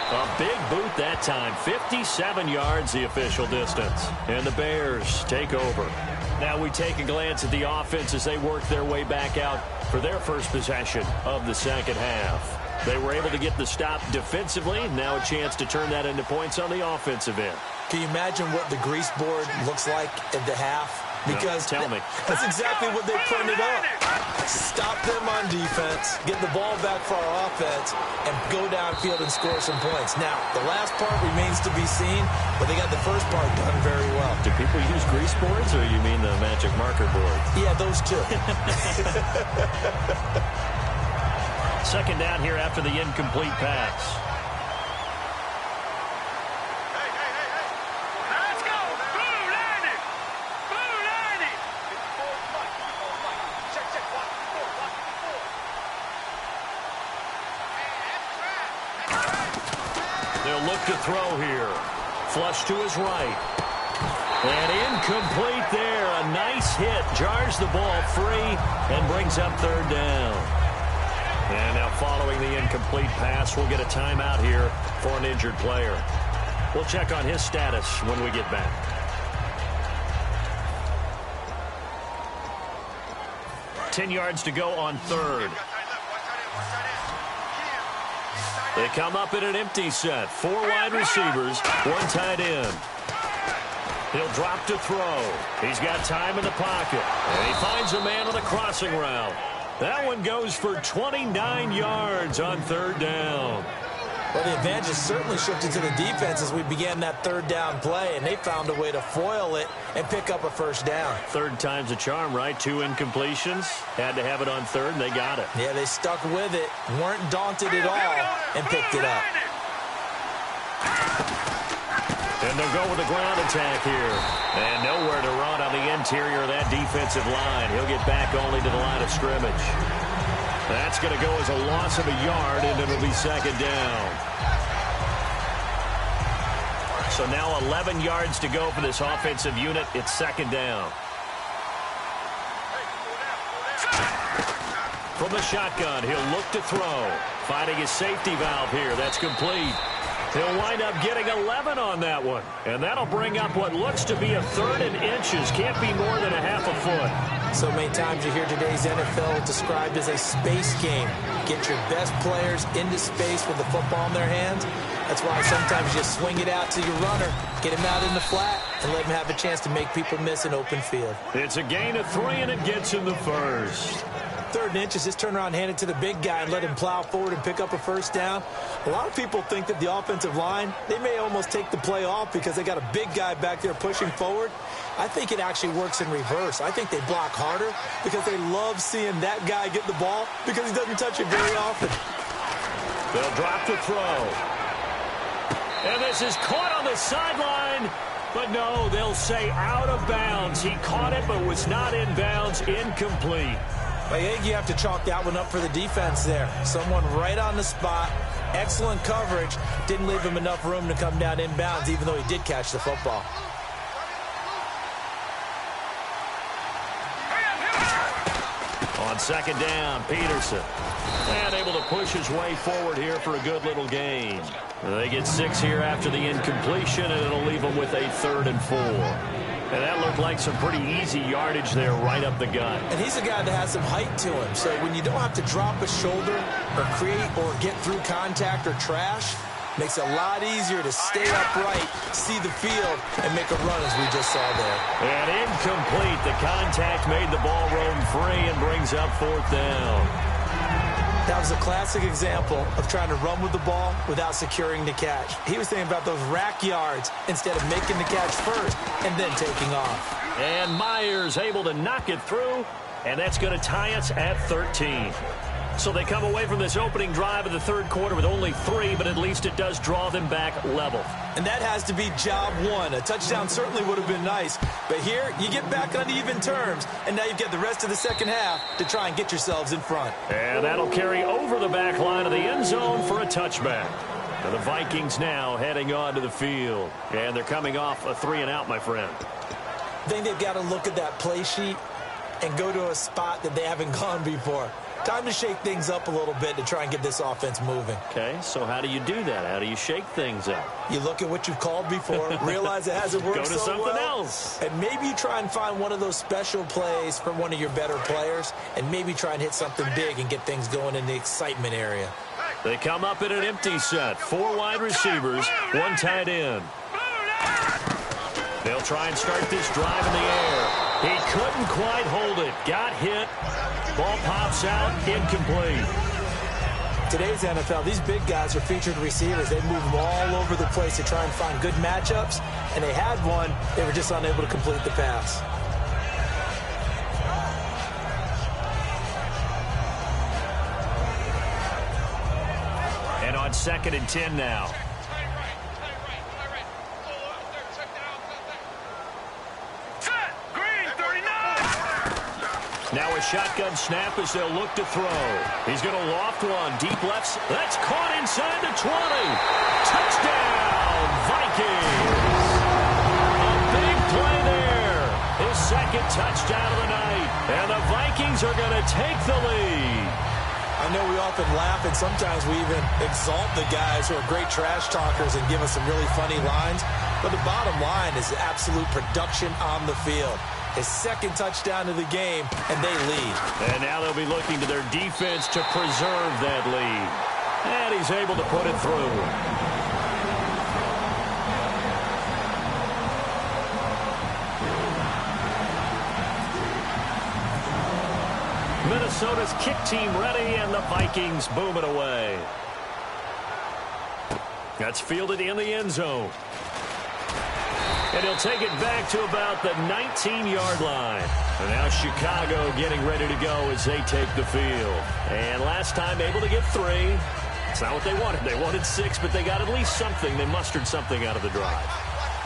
A big boot that time. 57 yards the official distance. And the Bears take over. Now we take a glance at the offense as they work their way back out for their first possession of the second half. They were able to get the stop defensively. Now a chance to turn that into points on the offensive end. Can you imagine what the grease board looks like at the half? Because tell me. That's exactly what they printed up. Stop them on defense, get the ball back for our offense, and go downfield and score some points. Now, the last part remains to be seen, but they got the first part done very well. Do people use grease boards, or you mean the magic marker board? Yeah, those two. Second down here after the incomplete pass. Let's go! Blue line it! Blue line it! They'll look to throw here. Flush to his right. And incomplete there. A nice hit. Jars the ball free and brings up third down. And now following the incomplete pass, we'll get a timeout here for an injured player. We'll check on his status when we get back. Ten yards to go on third. They come up in an empty set. 4 wide receivers, 1 tight end. He'll drop to throw. He's got time in the pocket. And he finds a man on the crossing route. That one goes for 29 yards on third down. Well, the advantage has certainly shifted to the defense as we began that third down play, and they found a way to foil it and pick up a first down. Third time's a charm, right? 2 incompletions. Had to have it on third, and they got it. Yeah, they stuck with it, weren't daunted at all, and picked it up. And they'll go with the ground attack here. And nowhere to run on the interior of that defensive line. He'll get back only to the line of scrimmage. That's going to go as a loss of a yard, and it'll be second down. So now 11 yards to go for this offensive unit. It's second down. From the shotgun, he'll look to throw. Finding his safety valve here. That's complete. He'll wind up getting 11 on that one. And that'll bring up what looks to be a third and inches. Can't be more than a half a foot. So many times you hear today's NFL described as a space game. Get your best players into space with the football in their hands. That's why sometimes you just swing it out to your runner, get him out in the flat, and let him have a chance to make people miss an open field. It's a gain of 3, and it gets in the first. Third and inches, just turn around, hand it to the big guy, and let him plow forward and pick up a first down. A lot of people think that the offensive line, they may almost take the play off because they got a big guy back there pushing forward. I think it actually works in reverse. I think they block harder because they love seeing that guy get the ball because he doesn't touch it very often. They'll drop to throw. And this is caught on the sideline. But no, they'll say out of bounds. He caught it but was not in bounds. Incomplete. I think you have to chalk that one up for the defense there. Someone right on the spot. Excellent coverage. Didn't leave him enough room to come down inbounds, even though he did catch the football. On second down, Peterson. And able to push his way forward here for a good little gain. They get 6 here after the incompletion, and it'll leave them with a 3rd and 4. And that looked like some pretty easy yardage there right up the gut. And he's a guy that has some height to him. So when you don't have to drop a shoulder or create or get through contact or trash, makes it a lot easier to stay upright, see the field, and make a run as we just saw there. And incomplete. The contact made the ball roam free and brings up 4th down. That was a classic example of trying to run with the ball without securing the catch. He was thinking about those rack yards instead of making the catch first and then taking off. And Myers able to knock it through, and that's going to tie us at 13. So they come away from this opening drive of the third quarter with only 3, but at least it does draw them back level. And that has to be job 1. A touchdown certainly would have been nice, but here you get back on even terms, and now you've got the rest of the second half to try and get yourselves in front. And that'll carry over the back line of the end zone for a touchback. And the Vikings now heading onto the field, and they're coming off a 3-and-out, my friend. I think they've got to look at that play sheet and go to a spot that they haven't gone before. Time to shake things up a little bit to try and get this offense moving. Okay, so how do you do that? How do you shake things up? You look at what you've called before, realize it hasn't worked Go to so something well, else. and maybe you try and find one of those special plays from one of your better players, and maybe try and hit something big and get things going in the excitement area. They come up in an empty set. 4 wide receivers, 1 tight end. They'll try and start this drive in the air. He couldn't quite hold it. Got hit. Ball pops out. Incomplete. Today's NFL, these big guys are featured receivers. They move all over the place to try and find good matchups, and they had one. They were just unable to complete the pass. And on 2nd and 10 now. Now a shotgun snap as they'll look to throw. He's going to loft one. Deep left. That's caught inside the 20. Touchdown, Vikings. A big play there. His 2nd touchdown of the night. And the Vikings are going to take the lead. I know we often laugh, and sometimes we even exalt the guys who are great trash talkers and give us some really funny lines. But the bottom line is absolute production on the field. His 2nd touchdown of the game, and they lead. And now they'll be looking to their defense to preserve that lead. And he's able to put it through. Minnesota's kick team ready, and the Vikings boom it away. That's fielded in the end zone. And he'll take it back to about the 19-yard line. And now Chicago getting ready to go as they take the field. And last time able to get 3. It's not what they wanted. They wanted 6, but they got at least something. They mustered something out of the drive.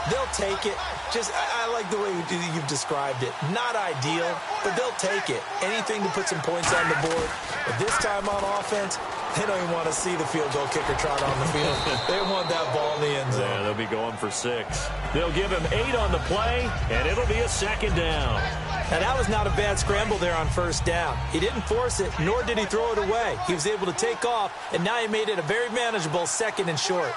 They'll take it. I like the way you've described it. Not ideal, but they'll take it. Anything to put some points on the board. But this time on offense, they don't even want to see the field goal kicker trot on the field. They want that ball in the end zone. Yeah, they'll be going for 6. They'll give him 8 on the play, and it'll be a 2nd down. Now, that was not a bad scramble there on 1st down. He didn't force it, nor did he throw it away. He was able to take off, and now he made it a very manageable 2nd and short.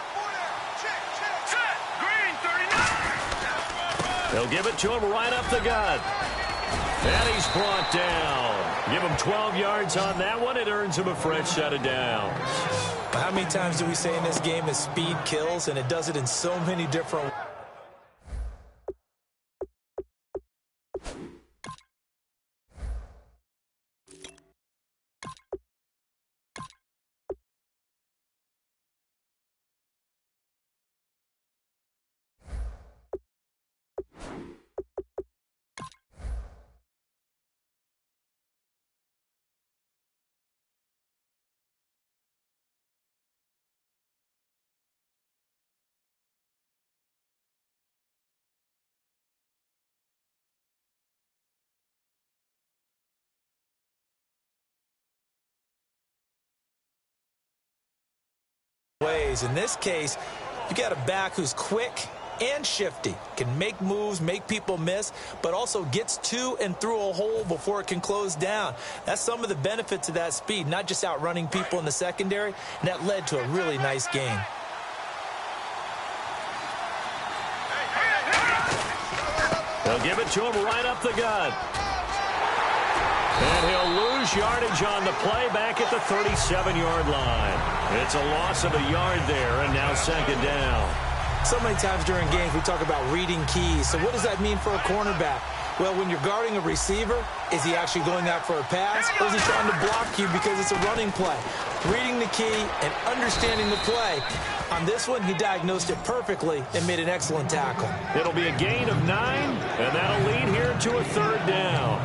They'll give it to him right up the gut. And he's brought down. Give him 12 yards on that one. It earns him a fresh set of downs. How many times do we say in this game that speed kills, and it does it in so many different ways? In this case, you got a back who's quick and shifty, can make moves, make people miss, but also gets to and through a hole before it can close down. That's some of the benefits of that speed, not just outrunning people in the secondary, and that led to a really nice game. They'll give it to him right up the gut. And he'll lose yardage on the play back at the 37-yard line. It's a loss of a yard there, and now 2nd down. So many times during games we talk about reading keys. So what does that mean for a cornerback? Well, when you're guarding a receiver, is he actually going out for a pass, or is he trying to block you because it's a running play? Reading the key and understanding the play. On this one, he diagnosed it perfectly and made an excellent tackle. It'll be a gain of 9, and that'll lead here to a 3rd down.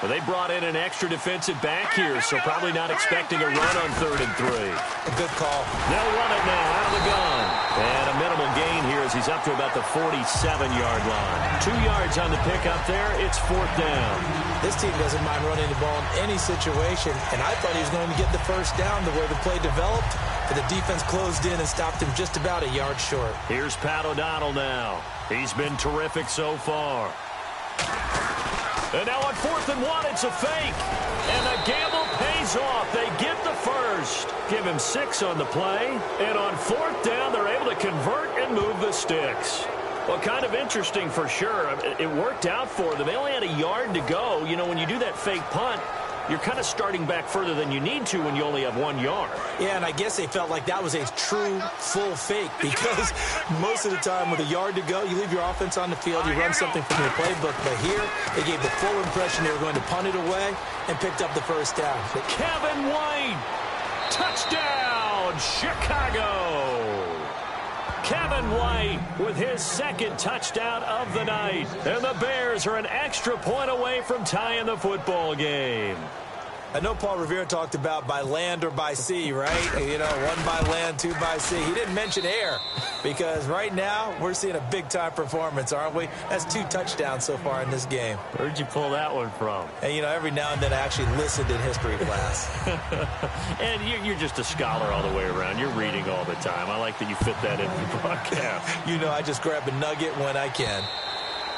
Well, they brought in an extra defensive back here, so probably not expecting a run on 3rd and 3. A good call. They'll run it now out of the gun. And a minimal gain here as he's up to about the 47-yard line. 2 yards on the pickup there. It's 4th down. This team doesn't mind running the ball in any situation, and I thought he was going to get the 1st down the way the play developed, but the defense closed in and stopped him just about a yard short. Here's Pat O'Donnell now. He's been terrific so far. And now on 4th and 1, it's a fake. And the gamble pays off. They get the 1st. Give him 6 on the play. And on 4th down, they're able to convert and move the sticks. Well, kind of interesting for sure. It worked out for them. They only had a yard to go. You know, when you do that fake punt, you're kind of starting back further than you need to when you only have 1 yard. Yeah, and I guess they felt like that was a true full fake because most of the time with a yard to go, you leave your offense on the field, you run something from your playbook. But here, they gave the full impression they were going to punt it away and picked up the first down. Kevin White, touchdown, Chicago. Kevin White with his second touchdown of the night. And the Bears are an extra point away from tying the football game. I know Paul Revere talked about by land or by sea, right? You know, 1 by land, 2 by sea. He didn't mention air because right now we're seeing a big-time performance, aren't we? That's 2 touchdowns so far in this game. Where'd you pull that one from? And, you know, every now and then I actually listened in history class. And you're just a scholar all the way around. You're reading all the time. I like that you fit that in your broadcast. You know, I just grab a nugget when I can.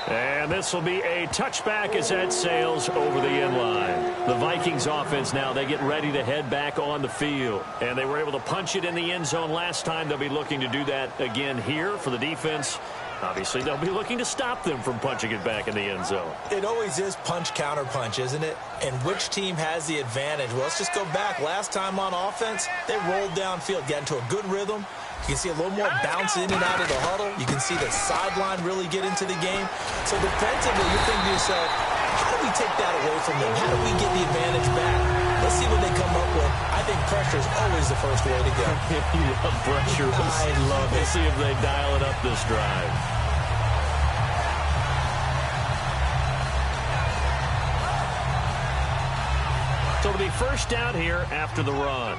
And this will be a touchback as that sails over the end line. The Vikings offense now, they get ready to head back on the field. And they were able to punch it in the end zone last time. They'll be looking to do that again here for the defense. Obviously, they'll be looking to stop them from punching it back in the end zone. It always is punch, counter punch, isn't it? And which team has the advantage? Well, let's just go back. Last time on offense, they rolled downfield, got into a good rhythm. You can see a little more bounce in and out of the huddle. You can see the sideline really get into the game. So defensively, you're thinking to yourself, how do we take that away from them? How do we get the advantage back? Let's see what they come up with. I think pressure is always the first way to go. You love pressure. I love it. We'll see if they dial it up this drive. So it'll be first down here after the run.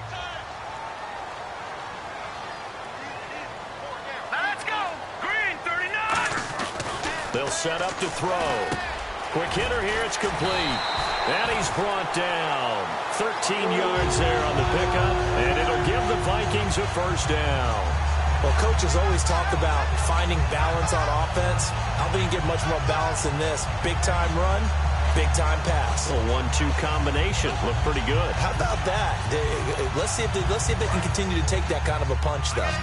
They'll set up to throw. Quick hitter here. It's complete. And he's brought down. 13 yards there on the pickup. And it'll give the Vikings a first down. Well, coaches always talk about finding balance on offense. I don't think you get much more balance than this. Big-time run, big-time pass. A 1-2 combination. Looked pretty good. How about that? Let's see if they can continue to take that kind of a punch, though.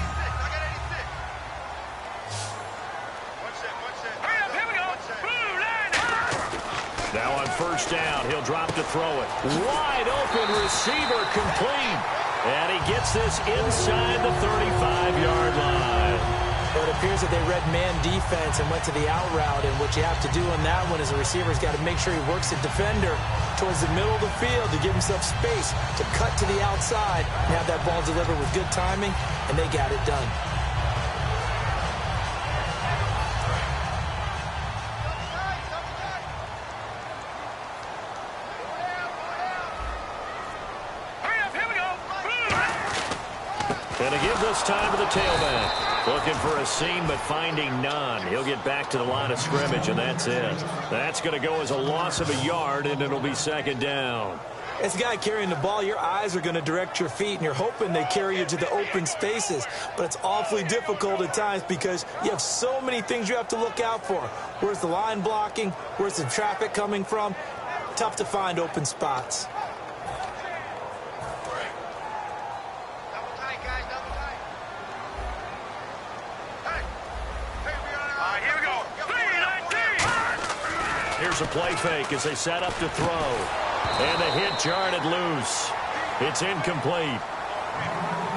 Now on first down, he'll drop to throw it. Wide open receiver complete. And he gets this inside the 35-yard line. Well, it appears that they read man defense and went to the out route. And what you have to do on that one is a receiver's got to make sure he works the defender towards the middle of the field to give himself space to cut to the outside and have that ball delivered with good timing, and they got it done. And to give this time to the tailback. Looking for a seam, but finding none. He'll get back to the line of scrimmage, and that's it. That's going to go as a loss of a yard, and it'll be second down. As a guy carrying the ball, your eyes are going to direct your feet, and you're hoping they carry you to the open spaces. But it's awfully difficult at times because you have so many things you have to look out for. Where's the line blocking? Where's the traffic coming from? Tough to find open spots. Here's a play fake as they set up to throw. And the hit jarred loose. It's incomplete.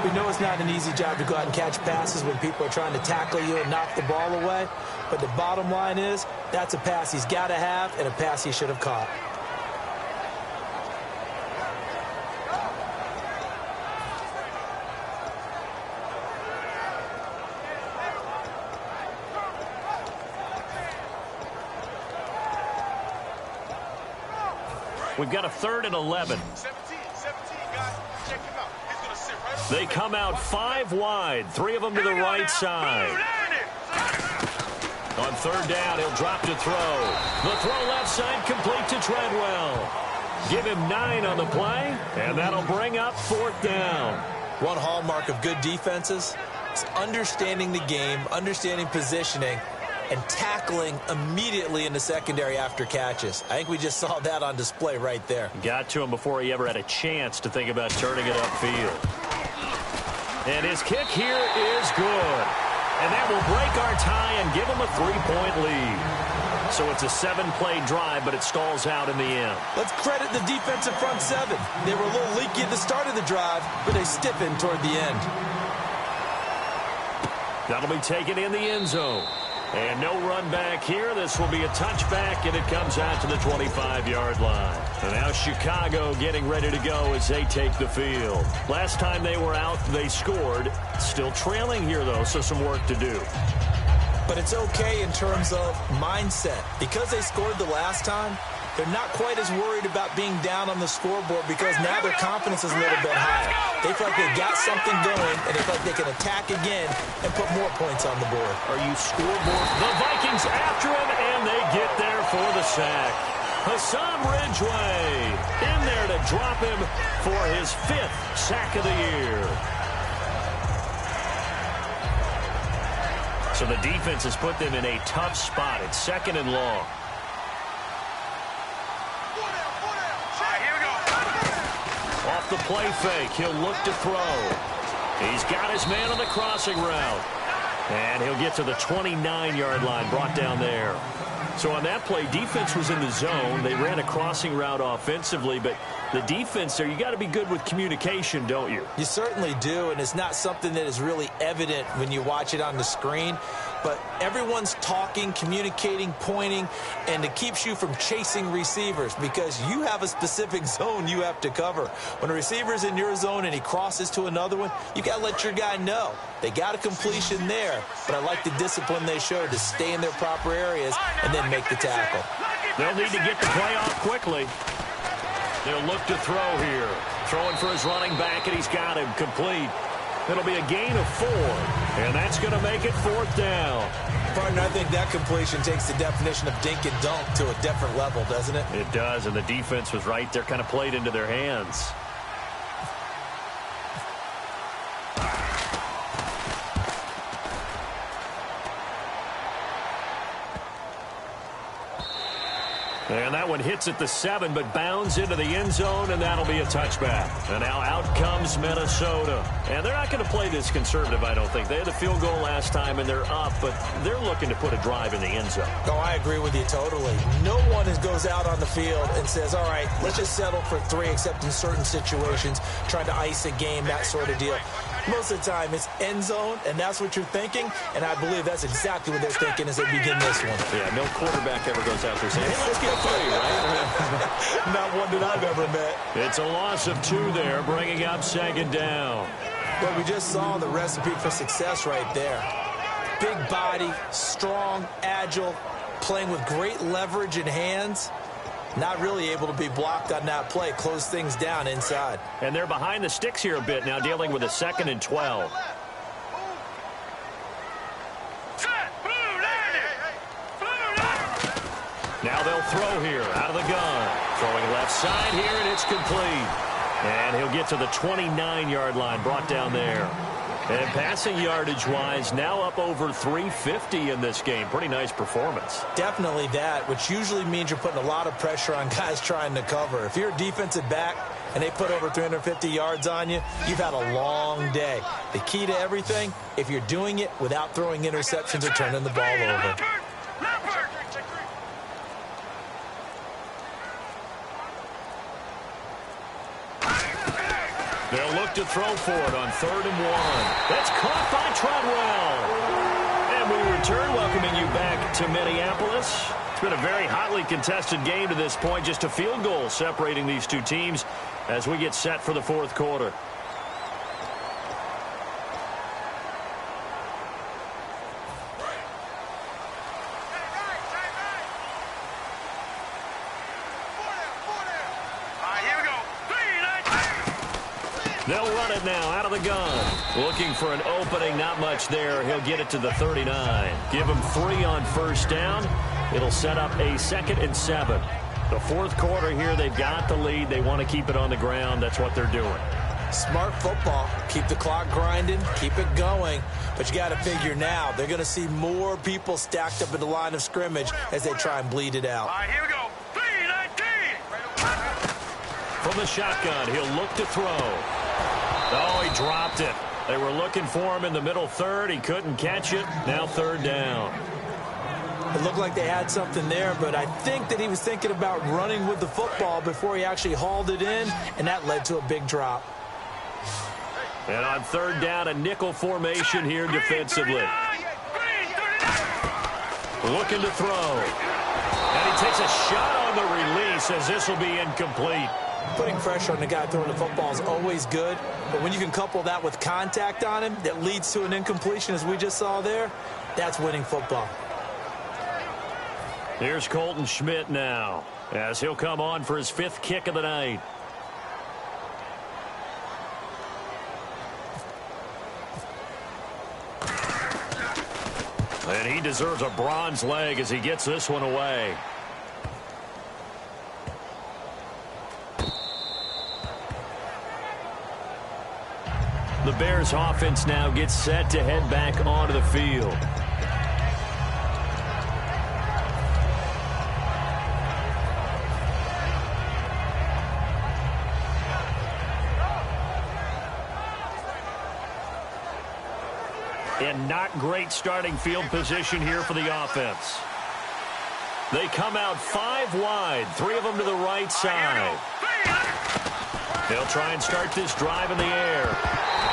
We know it's not an easy job to go out and catch passes when people are trying to tackle you and knock the ball away. But the bottom line is, that's a pass he's got to have and a pass he should have caught. We've got a 3rd and 11. They come out 5 wide, 3 of them to the right side. On 3rd down, he'll drop to throw. The throw left side complete to Treadwell. Give him 9 on the play, and that'll bring up 4th down. One hallmark of good defenses is understanding the game, understanding positioning, and tackling immediately in the secondary after catches. I think we just saw that on display right there. Got to him before he ever had a chance to think about turning it upfield. And his kick here is good. And that will break our tie and give him a 3-point lead. So it's a 7-play drive, but it stalls out in the end. Let's credit the defensive front seven. They were a little leaky at the start of the drive, but they stiffened toward the end. That'll be taken in the end zone. And no run back here. This will be a touchback, and it comes out to the 25-yard line. And now Chicago getting ready to go as they take the field. Last time they were out, they scored. Still trailing here, though, so some work to do. But it's okay in terms of mindset. Because they scored the last time, they're not quite as worried about being down on the scoreboard because now their confidence is a little bit higher. They feel like they got something going, and they feel like they can attack again and put more points on the board. Are you scoreboard? The Vikings after him, and they get there for the sack. Hassan Ridgeway in there to drop him for his 5th sack of the year. So the defense has put them in a tough spot. It's 2nd and long. Off the play fake, he'll look to throw. He's got his man on the crossing route. And he'll get to the 29-yard line, brought down there. So on that play, defense was in the zone. They ran a crossing route offensively, but the defense there, you got to be good with communication, don't you? You certainly do, and it's not something that is really evident when you watch it on the screen. But everyone's talking, communicating, pointing, and it keeps you from chasing receivers because you have a specific zone you have to cover. When a receiver's in your zone and he crosses to another one, you got to let your guy know. They got a completion there, but I like the discipline they showed to stay in their proper areas and then make the tackle. They'll need to get the play off quickly. They'll look to throw here. Throwing for his running back, and he's got him complete. It'll be a gain of 4, and that's going to make it 4th down. Partner, I think that completion takes the definition of dink and dunk to a different level, doesn't it? It does, and the defense was right there, kind of played into their hands. And that one hits at the 7, but bounds into the end zone, and that'll be a touchback. And now out comes Minnesota. And they're not going to play this conservative, I don't think. They had the field goal last time, and they're up, but they're looking to put a drive in the end zone. Oh, I agree with you totally. No one goes out on the field and says, all right, let's just settle for 3, except in certain situations, trying to ice a game, that sort of deal. Most of the time, it's end zone, and that's what you're thinking, and I believe that's exactly what they're thinking as they begin this one. Yeah, no quarterback ever goes out there saying, hey, let's get 3, right? Not one that I've ever met. It's a loss of 2 there, bringing up 2nd down. But we just saw the recipe for success right there. Big body, strong, agile, playing with great leverage in hands. Not really able to be blocked on that play. Close things down inside. And they're behind the sticks here a bit now, dealing with a 2nd and 12. Now they'll throw here out of the gun. Throwing left side here, and it's complete. And he'll get to the 29-yard line, brought down there. And passing yardage-wise, now up over 350 in this game. Pretty nice performance. Definitely that, which usually means you're putting a lot of pressure on guys trying to cover. If you're a defensive back and they put over 350 yards on you, you've had a long day. The key to everything, if you're doing it without throwing interceptions or turning the ball over. They'll look to throw for it on 3rd and 1. That's caught by Treadwell. And we return, welcoming you back to Minneapolis. It's been a very hotly contested game to this point. Just a field goal separating these two teams as we get set for the 4th quarter. They'll run it now out of the gun. Looking for an opening, not much there. He'll get it to the 39. Give him 3 on 1st down. It'll set up a 2nd and 7. The 4th quarter here, they've got the lead. They want to keep it on the ground. That's what they're doing. Smart football. Keep the clock grinding. Keep it going. But you got to figure now, they're going to see more people stacked up at the line of scrimmage as they try and bleed it out. All right, here we go. 3-19. From the shotgun, he'll look to throw. Oh, he dropped it. They were looking for him in the middle 3rd. He couldn't catch it. Now 3rd down. It looked like they had something there, but I think that he was thinking about running with the football before he actually hauled it in, and that led to a big drop. And on third down, a nickel formation here defensively. Looking to throw. And he takes a shot on the release as this will be incomplete. Putting pressure on the guy throwing the football is always good, but when you can couple that with contact on him that leads to an incompletion, as we just saw there, that's winning football. Here's Colton Schmidt now, as he'll come on for his 5th kick of the night. And he deserves a bronze leg as he gets this one away. The Bears offense now gets set to head back onto the field. And not great starting field position here for the offense. They come out 5 wide, 3 of them to the right side. They'll try and start this drive in the air.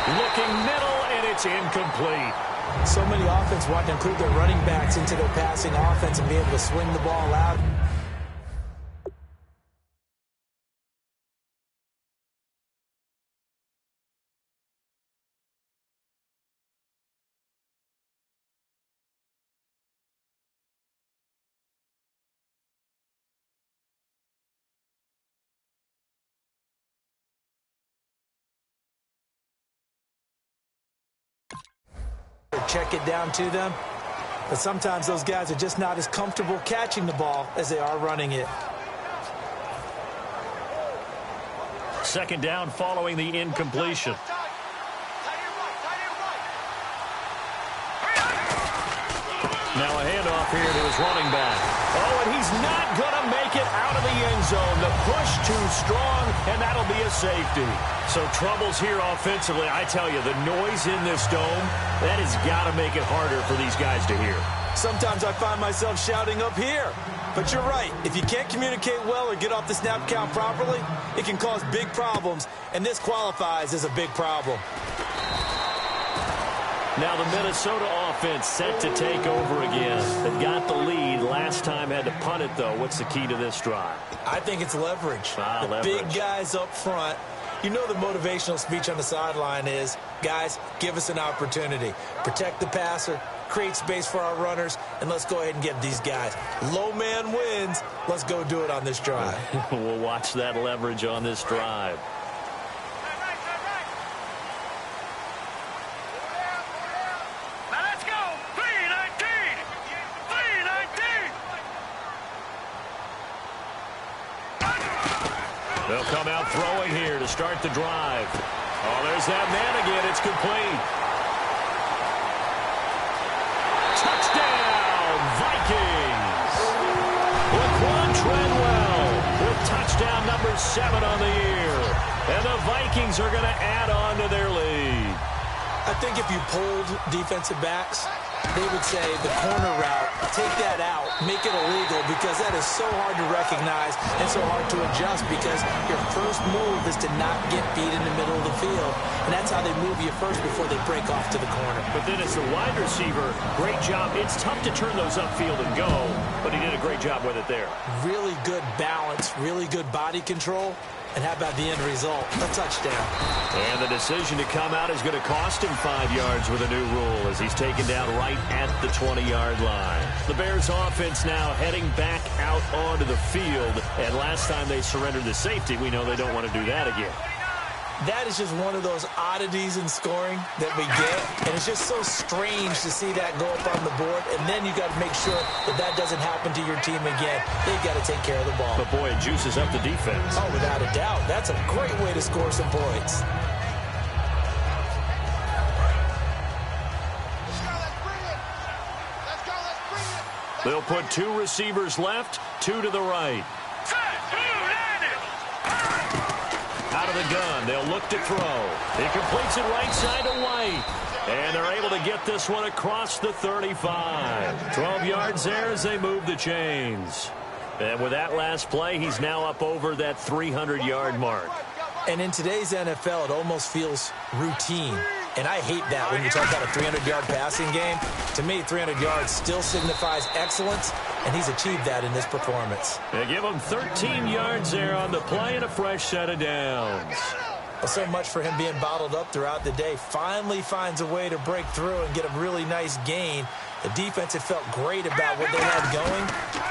Looking middle, and it's incomplete. So many offense want to include their running backs into their passing offense and be able to swing the ball out. Check it down to them, but sometimes those guys are just not as comfortable catching the ball as they are running it. Second down following the incompletion. Now a handoff here to his running back. Oh, and he's not going to make it out of the end zone. The push too strong, and that'll be a safety. So troubles here offensively. I tell you, the noise in this dome, that has got to make it harder for these guys to hear. Sometimes I find myself shouting up here. But you're right. If you can't communicate well or get off the snap count properly, it can cause big problems, and this qualifies as a big problem. Now the Minnesota offense set to take over again. They've got the lead. Last time had to punt it, though. What's the key to this drive? I think it's leverage. Leverage. Big guys up front. You know the motivational speech on the sideline is, guys, give us an opportunity. Protect the passer, create space for our runners, and let's go ahead and get these guys. Low man wins. Let's go do it on this drive. We'll watch that leverage on this drive. They'll come out throwing here to start the drive. Oh, there's that man again. It's complete. Touchdown, Vikings. Laquan Treadwell with touchdown number 7 on the year. And the Vikings are going to add on to their lead. I think if you polled defensive backs, they would say the corner route, take that out, make it illegal, because that is so hard to recognize and so hard to adjust, because your first move is to not get beat in the middle of the field, and that's how they move you first before they break off to the corner. But then as the wide receiver, great job. It's tough to turn those upfield and go, but he did a great job with it there. Really good balance, really good body control. And how about the end result? A touchdown. And the decision to come out is going to cost him 5 yards with a new rule as he's taken down right at the 20-yard line. The Bears offense now heading back out onto the field. And last time they surrendered the safety, we know they don't want to do that again. That is just one of those oddities in scoring that we get. And it's just so strange to see that go up on the board. And then you got to make sure that that doesn't happen to your team again. They've got to take care of the ball. But, boy, it juices up the defense. Oh, without a doubt. That's a great way to score some points. They'll put 2 receivers left, 2 to the right. Out of the gun, they'll look to throw. He completes it right side to White. And they're able to get this one across the 35. 12 yards there as they move the chains. And with that last play, he's now up over that 300-yard mark. And in today's NFL, it almost feels routine. And I hate that when you talk about a 300-yard passing game. To me, 300 yards still signifies excellence, and he's achieved that in this performance. They give him 13 yards there on the play and a fresh set of downs. Well, so much for him being bottled up throughout the day. Finally finds a way to break through and get a really nice gain. The defense had felt great about what they had going.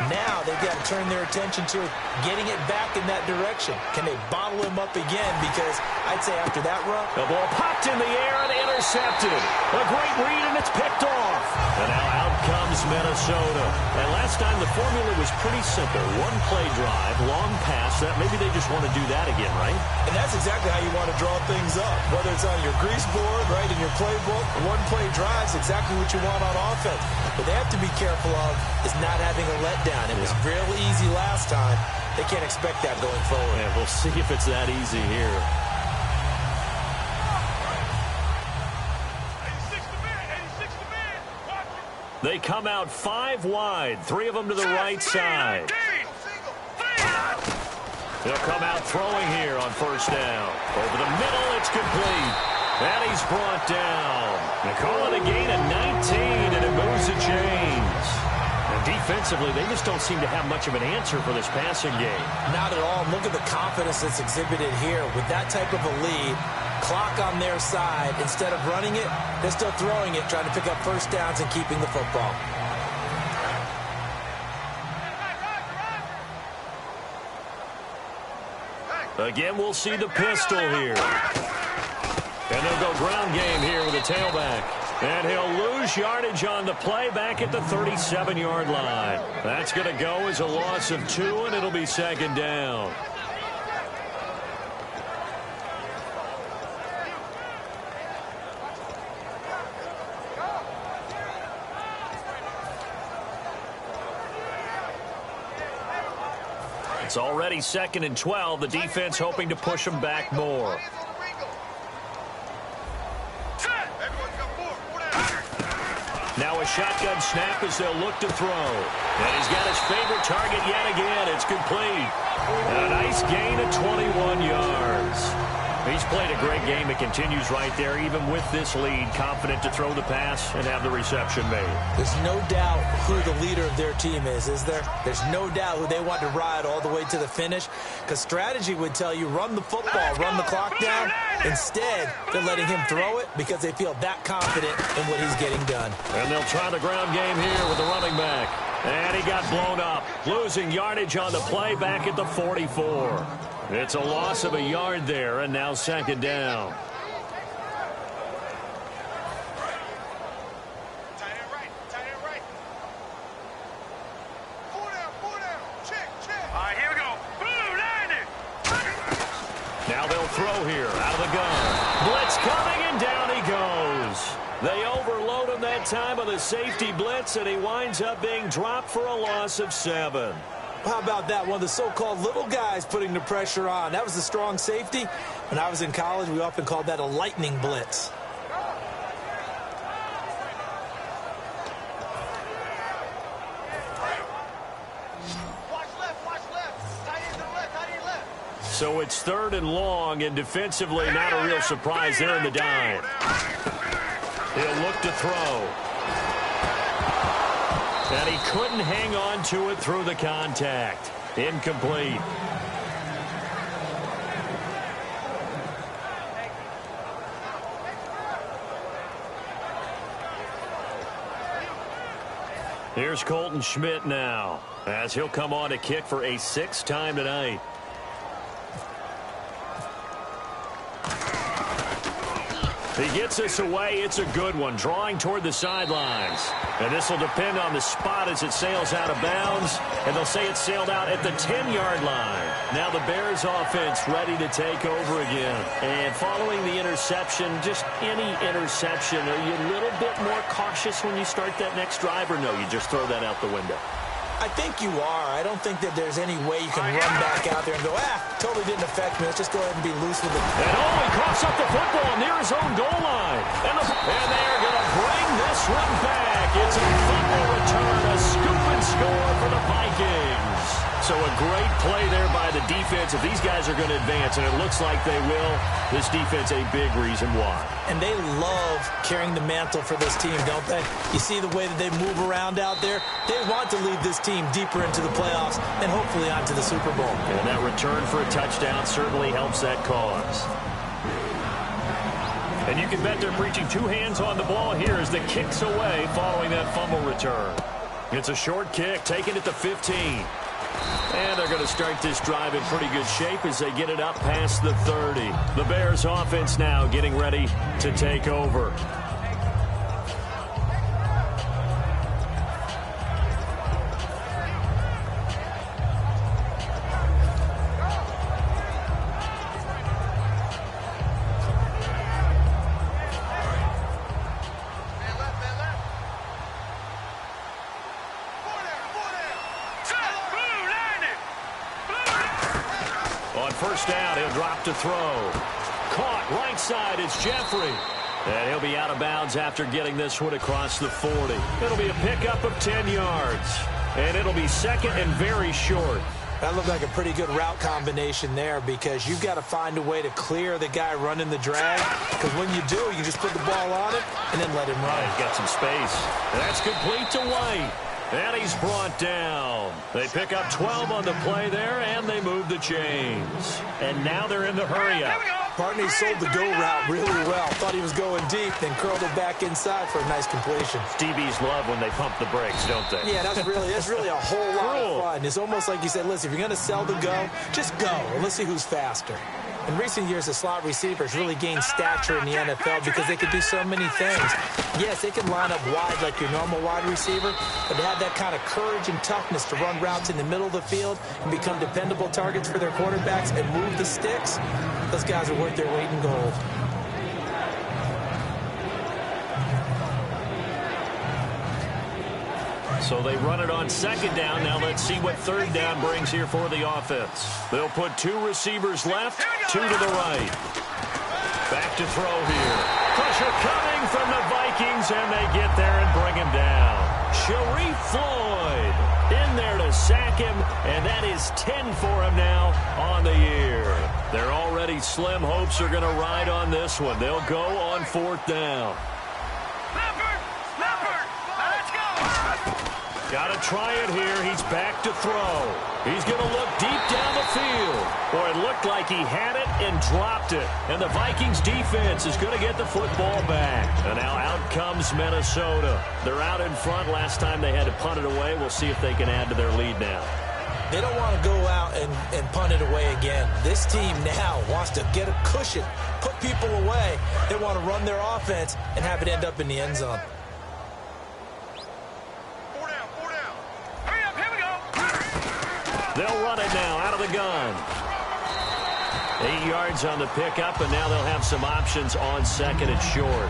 Now they've got to turn their attention to getting it back in that direction. Can they bottle him up again? Because I'd say after that run, the ball popped in the air and intercepted. A great read, and it's picked off. And now out comes Minnesota. And last time the formula was pretty simple. One play drive, long pass. That maybe they just want to do that again, right? And that's exactly how you want to draw things up. Whether it's on your grease board, right, in your playbook, one play drive is exactly what you want on offense. What they have to be careful of is not having a letdown. It was real easy last time. They can't expect that going forward. Yeah, we'll see if it's that easy here. They come out 5 wide, 3 of them to the right side. They'll come out throwing here on first down. Over the middle, it's complete. And he's brought down. They call it a gain of 19, and it moves the chains. And defensively, they just don't seem to have much of an answer for this passing game. Not at all. Look at the confidence that's exhibited here. With that type of a lead, clock on their side, instead of running it, they're still throwing it, trying to pick up first downs and keeping the football. Again, we'll see the pistol here. And they'll go ground game here with a tailback. And he'll lose yardage on the play back at the 37-yard line. That's going to go as a loss of 2, and it'll be second down. It's already 2nd and 12. The defense hoping to push them back more. Now a shotgun snap as they'll look to throw. And he's got his favorite target yet again. It's complete. A nice gain of 21 yards. He's played a great game. It continues right there, even with this lead, confident to throw the pass and have the reception made. There's no doubt who the leader of their team is there? There's no doubt who they want to ride all the way to the finish, because strategy would tell you run the football, run the clock down. Instead, they're letting him throw it because they feel that confident in what he's getting done. And they'll try the ground game here with the running back. And he got blown up, losing yardage on the play back at the 44. It's a loss of a yard there, and now second down. Here we go. Now they'll throw here out of the gun. Blitz coming, and down he goes. They overload him that time on the safety blitz, and he winds up being dropped for a loss of 7. How about that? One of the so-called little guys putting the pressure on. That was a strong safety. When I was in college, we often called that a lightning blitz. So it's 3rd and long, and defensively not a real surprise there in the dime. He'll look to throw. And he couldn't hang on to it through the contact. Incomplete. Here's Colton Schmidt now, as he'll come on to kick for a 6th time tonight. He gets this away. It's a good one, drawing toward the sidelines. And this will depend on the spot as it sails out of bounds. And they'll say it sailed out at the 10-yard line. Now the Bears offense ready to take over again. And following the interception, just any interception, are you a little bit more cautious when you start that next drive, or no, you just throw that out the window? I think you are. I don't think that there's any way you can run back out there and go, totally didn't affect me. Let's just go ahead and be loose with it. And he coughs up the football near his own goal line. And they are going to bring this one back. It's a fumble return, a scoop and score for the Vikings. So a great play there by the defense. If these guys are going to advance, and it looks like they will, this defense a big reason why. And they love carrying the mantle for this team, don't they? You see the way that they move around out there? They want to lead this team deeper into the playoffs and hopefully onto the Super Bowl. And that return for a touchdown certainly helps that cause. And you can bet they're preaching two hands on the ball here as the kick's away following that fumble return. It's a short kick, taken at the 15. And they're going to start this drive in pretty good shape as they get it up past the 30. The Bears offense now getting ready to take over. First down, he'll drop to throw. Caught right side, it's Jeffrey. And he'll be out of bounds after getting this one across the 40. It'll be a pickup of 10 yards. And it'll be second and very short. That looked like a pretty good route combination there because you've got to find a way to clear the guy running the drag. Because when you do, you just put the ball on it and then let him run. He's got some space. And that's complete to White. And he's brought down. They pick up 12 on the play there, and they move the chains. And now they're in the hurry-up. Partney sold the go route really well. Thought he was going deep, then curled it back inside for a nice completion. DBs love when they pump the brakes, don't they? Yeah, that's really a whole lot of fun. It's almost like you said, listen, if you're going to sell the go, just go. And let's see who's faster. In recent years, the slot receivers really gained stature in the NFL because they could do so many things. Yes, they can line up wide like your normal wide receiver, but to have that kind of courage and toughness to run routes in the middle of the field and become dependable targets for their quarterbacks and move the sticks, those guys are worth their weight in gold. So they run it on second down. Now let's see what third down brings here for the offense. They'll put two receivers left, two to the right. Back to throw here. Pressure coming from the Vikings, and they get there and bring him down. Sharif Floyd in there to sack him, and that is 10 for him now on the year. Their already slim hopes are going to ride on this one. They'll go on fourth down. Got to try it here. He's back to throw. He's going to look deep down the field. Boy, it looked like he had it and dropped it. And the Vikings defense is going to get the football back. And now out comes Minnesota. They're out in front. Last time they had to punt it away. We'll see if they can add to their lead now. They don't want to go out and punt it away again. This team now wants to get a cushion, put people away. They want to run their offense and have it end up in the end zone. They'll run it now out of the gun. 8 yards on the pickup, and now they'll have some options on second and short.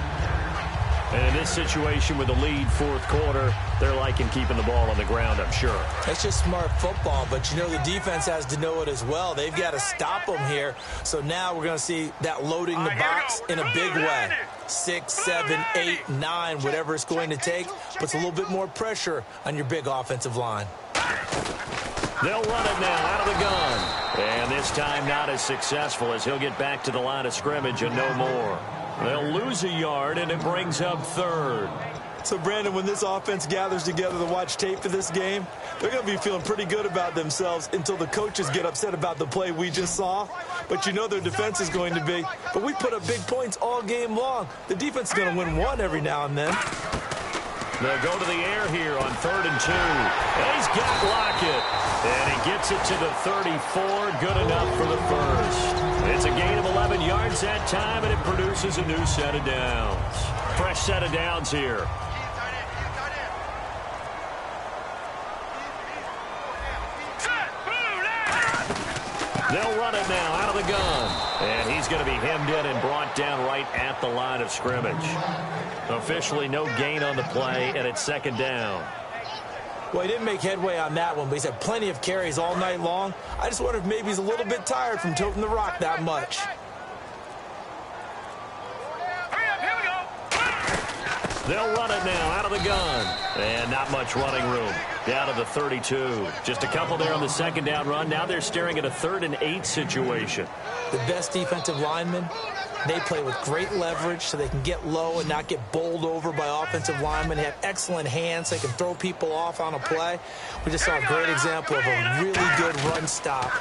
And in this situation with the lead fourth quarter, they're liking keeping the ball on the ground, I'm sure. That's just smart football, but you know the defense has to know it as well. They've got to stop them here. So now we're going to see that loading the box in a big way. 6, 7, 8, 9, whatever it's going to take, puts a little bit more pressure on your big offensive line. They'll run it now out of the gun. And this time not as successful as he'll get back to the line of scrimmage and no more. They'll lose a yard, and it brings up third. So, Brandon, when this offense gathers together to watch tape for this game, they're going to be feeling pretty good about themselves until the coaches get upset about the play we just saw. But you know their defense is going to be. But we put up big points all game long. The defense is going to win one every now and then. They'll go to the air here on 3rd and 2. And he's got Lockett. And he gets it to the 34. Good enough for the first. It's a gain of 11 yards that time, and it produces a new set of downs. Fresh set of downs here. They'll run it now out of the gun. And he's going to be hemmed in and brought down right at the line of scrimmage. Officially no gain on the play, and it's second down. Well, he didn't make headway on that one, but he's had plenty of carries all night long. I just wonder if maybe he's a little bit tired from toting the rock that much. They'll run it now out of the gun. And not much running room. Down to the 32. Just a couple there on the second down run. Now they're staring at a 3rd and 8 situation. The best defensive linemen, they play with great leverage so they can get low and not get bowled over by offensive linemen. They have excellent hands. They can throw people off on a play. We just saw a great example of a really good run stop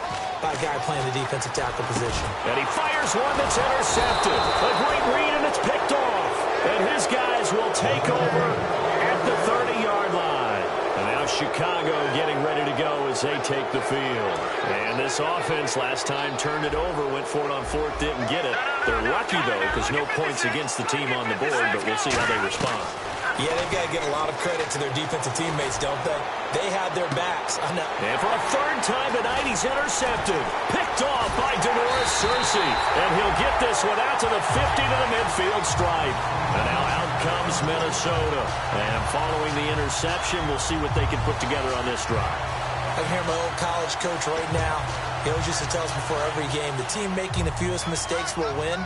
by a guy playing the defensive tackle position. And he fires one that's intercepted. A great read, and it's picked off. And his guys will take over at the 30-yard line. And now Chicago getting ready to go as they take the field. And this offense last time turned it over, went for it on 4th, didn't get it. They're lucky, though, because no points against the team on the board, but we'll see how they respond. Yeah, they've got to get a lot of credit to their defensive teammates, don't they? They had their backs. And for a 3rd time tonight, he's intercepted. Picked off by Denoris Cersei. And he'll get this one out to the 50 to the midfield stripe. And now out comes Minnesota. And following the interception, we'll see what they can put together on this drive. I can hear my old college coach right now. He always used to tell us before every game, the team making the fewest mistakes will win.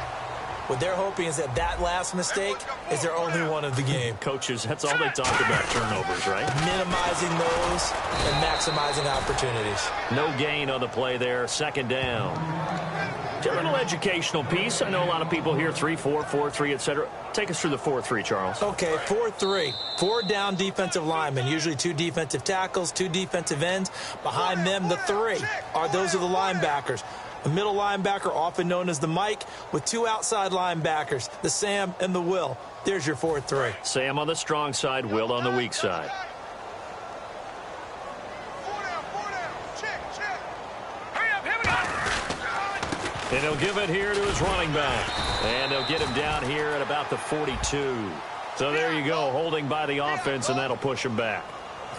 What they're hoping is that last mistake is their only one of the game. Coaches, that's all they talk about, turnovers, right? Minimizing those and maximizing opportunities. No gain on the play there, 2nd down. A little educational piece. I know a lot of people hear 3-4, 4-3, etc. Take us through the 4-3, Charles. Okay, 4-3. 4 down defensive linemen, usually 2 defensive tackles, 2 defensive ends. Behind them, the 3 those are the linebackers. The middle linebacker, often known as the Mike, with 2 outside linebackers, the Sam and the Will. There's your 4-3. Sam on the strong side, Will on the weak side. And he'll give it here to his running back. And they'll get him down here at about the 42. So there you go, holding by the offense, and that'll push him back.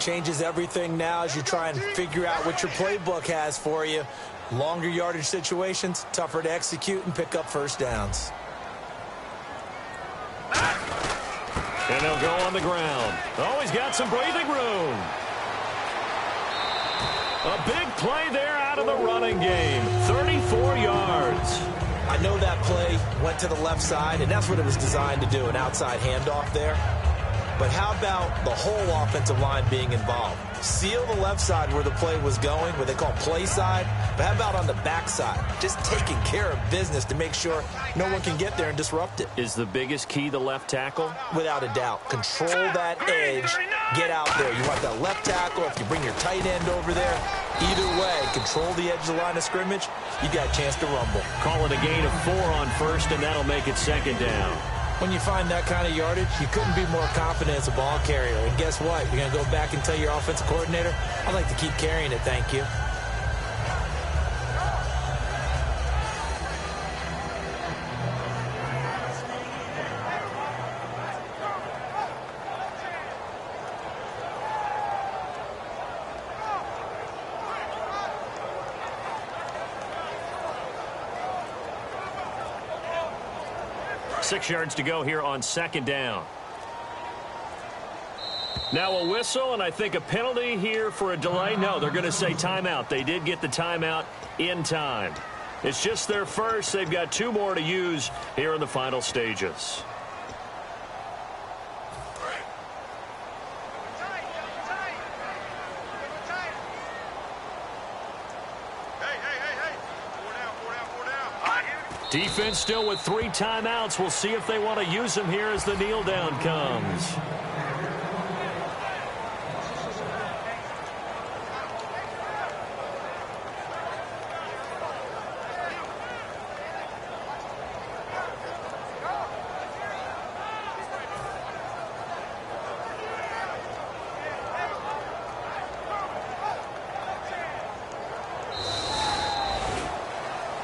Changes everything now as you try and figure out what your playbook has for you. Longer yardage situations, tougher to execute and pick up 1st downs. And they'll go on the ground. Oh, he's got some breathing room. A big play there out of the running game. 34 yards. I know that play went to the left side, and that's what it was designed to do, an outside handoff there. But how about the whole offensive line being involved? Seal the left side where the play was going, what they call play side. But how about on the back side? Just taking care of business to make sure no one can get there and disrupt it. Is the biggest key the left tackle? Without a doubt. Control that edge. Get out there. You want that left tackle. If you bring your tight end over there, either way, control the edge of the line of scrimmage, you got a chance to rumble. Call it a gain of 4 on 1st, and that'll make it 2nd down. When you find that kind of yardage, you couldn't be more confident as a ball carrier. And guess what? You're going to go back and tell your offensive coordinator, I'd like to keep carrying it, thank you. Six yards to go here on 2nd down. Now a whistle, and I think a penalty here for a delay. No, they're going to say timeout. They did get the timeout in time. It's just their first. They've got 2 more to use here in the final stages. Defense still with 3 timeouts. We'll see if they want to use them here as the kneel down comes.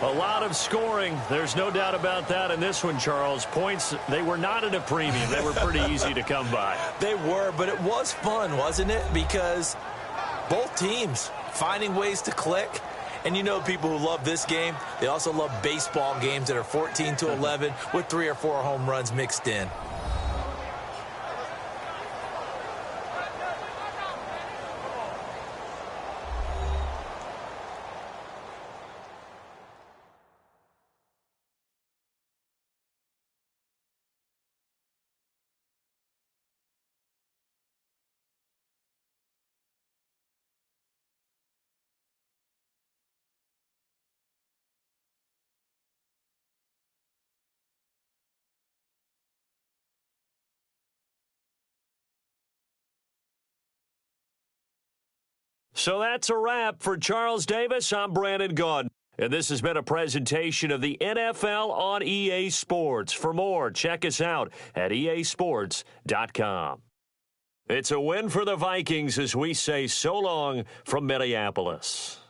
A lot of scoring. There's no doubt about that in this one, Charles. Points, they were not at a premium. They were pretty easy to come by. They were, but it was fun, wasn't it? Because both teams finding ways to click. And you know people who love this game, they also love baseball games that are 14-11 with 3 or 4 home runs mixed in. So that's a wrap. For Charles Davis, I'm Brandon Gaudin. And this has been a presentation of the NFL on EA Sports. For more, check us out at easports.com. It's a win for the Vikings as we say so long from Minneapolis.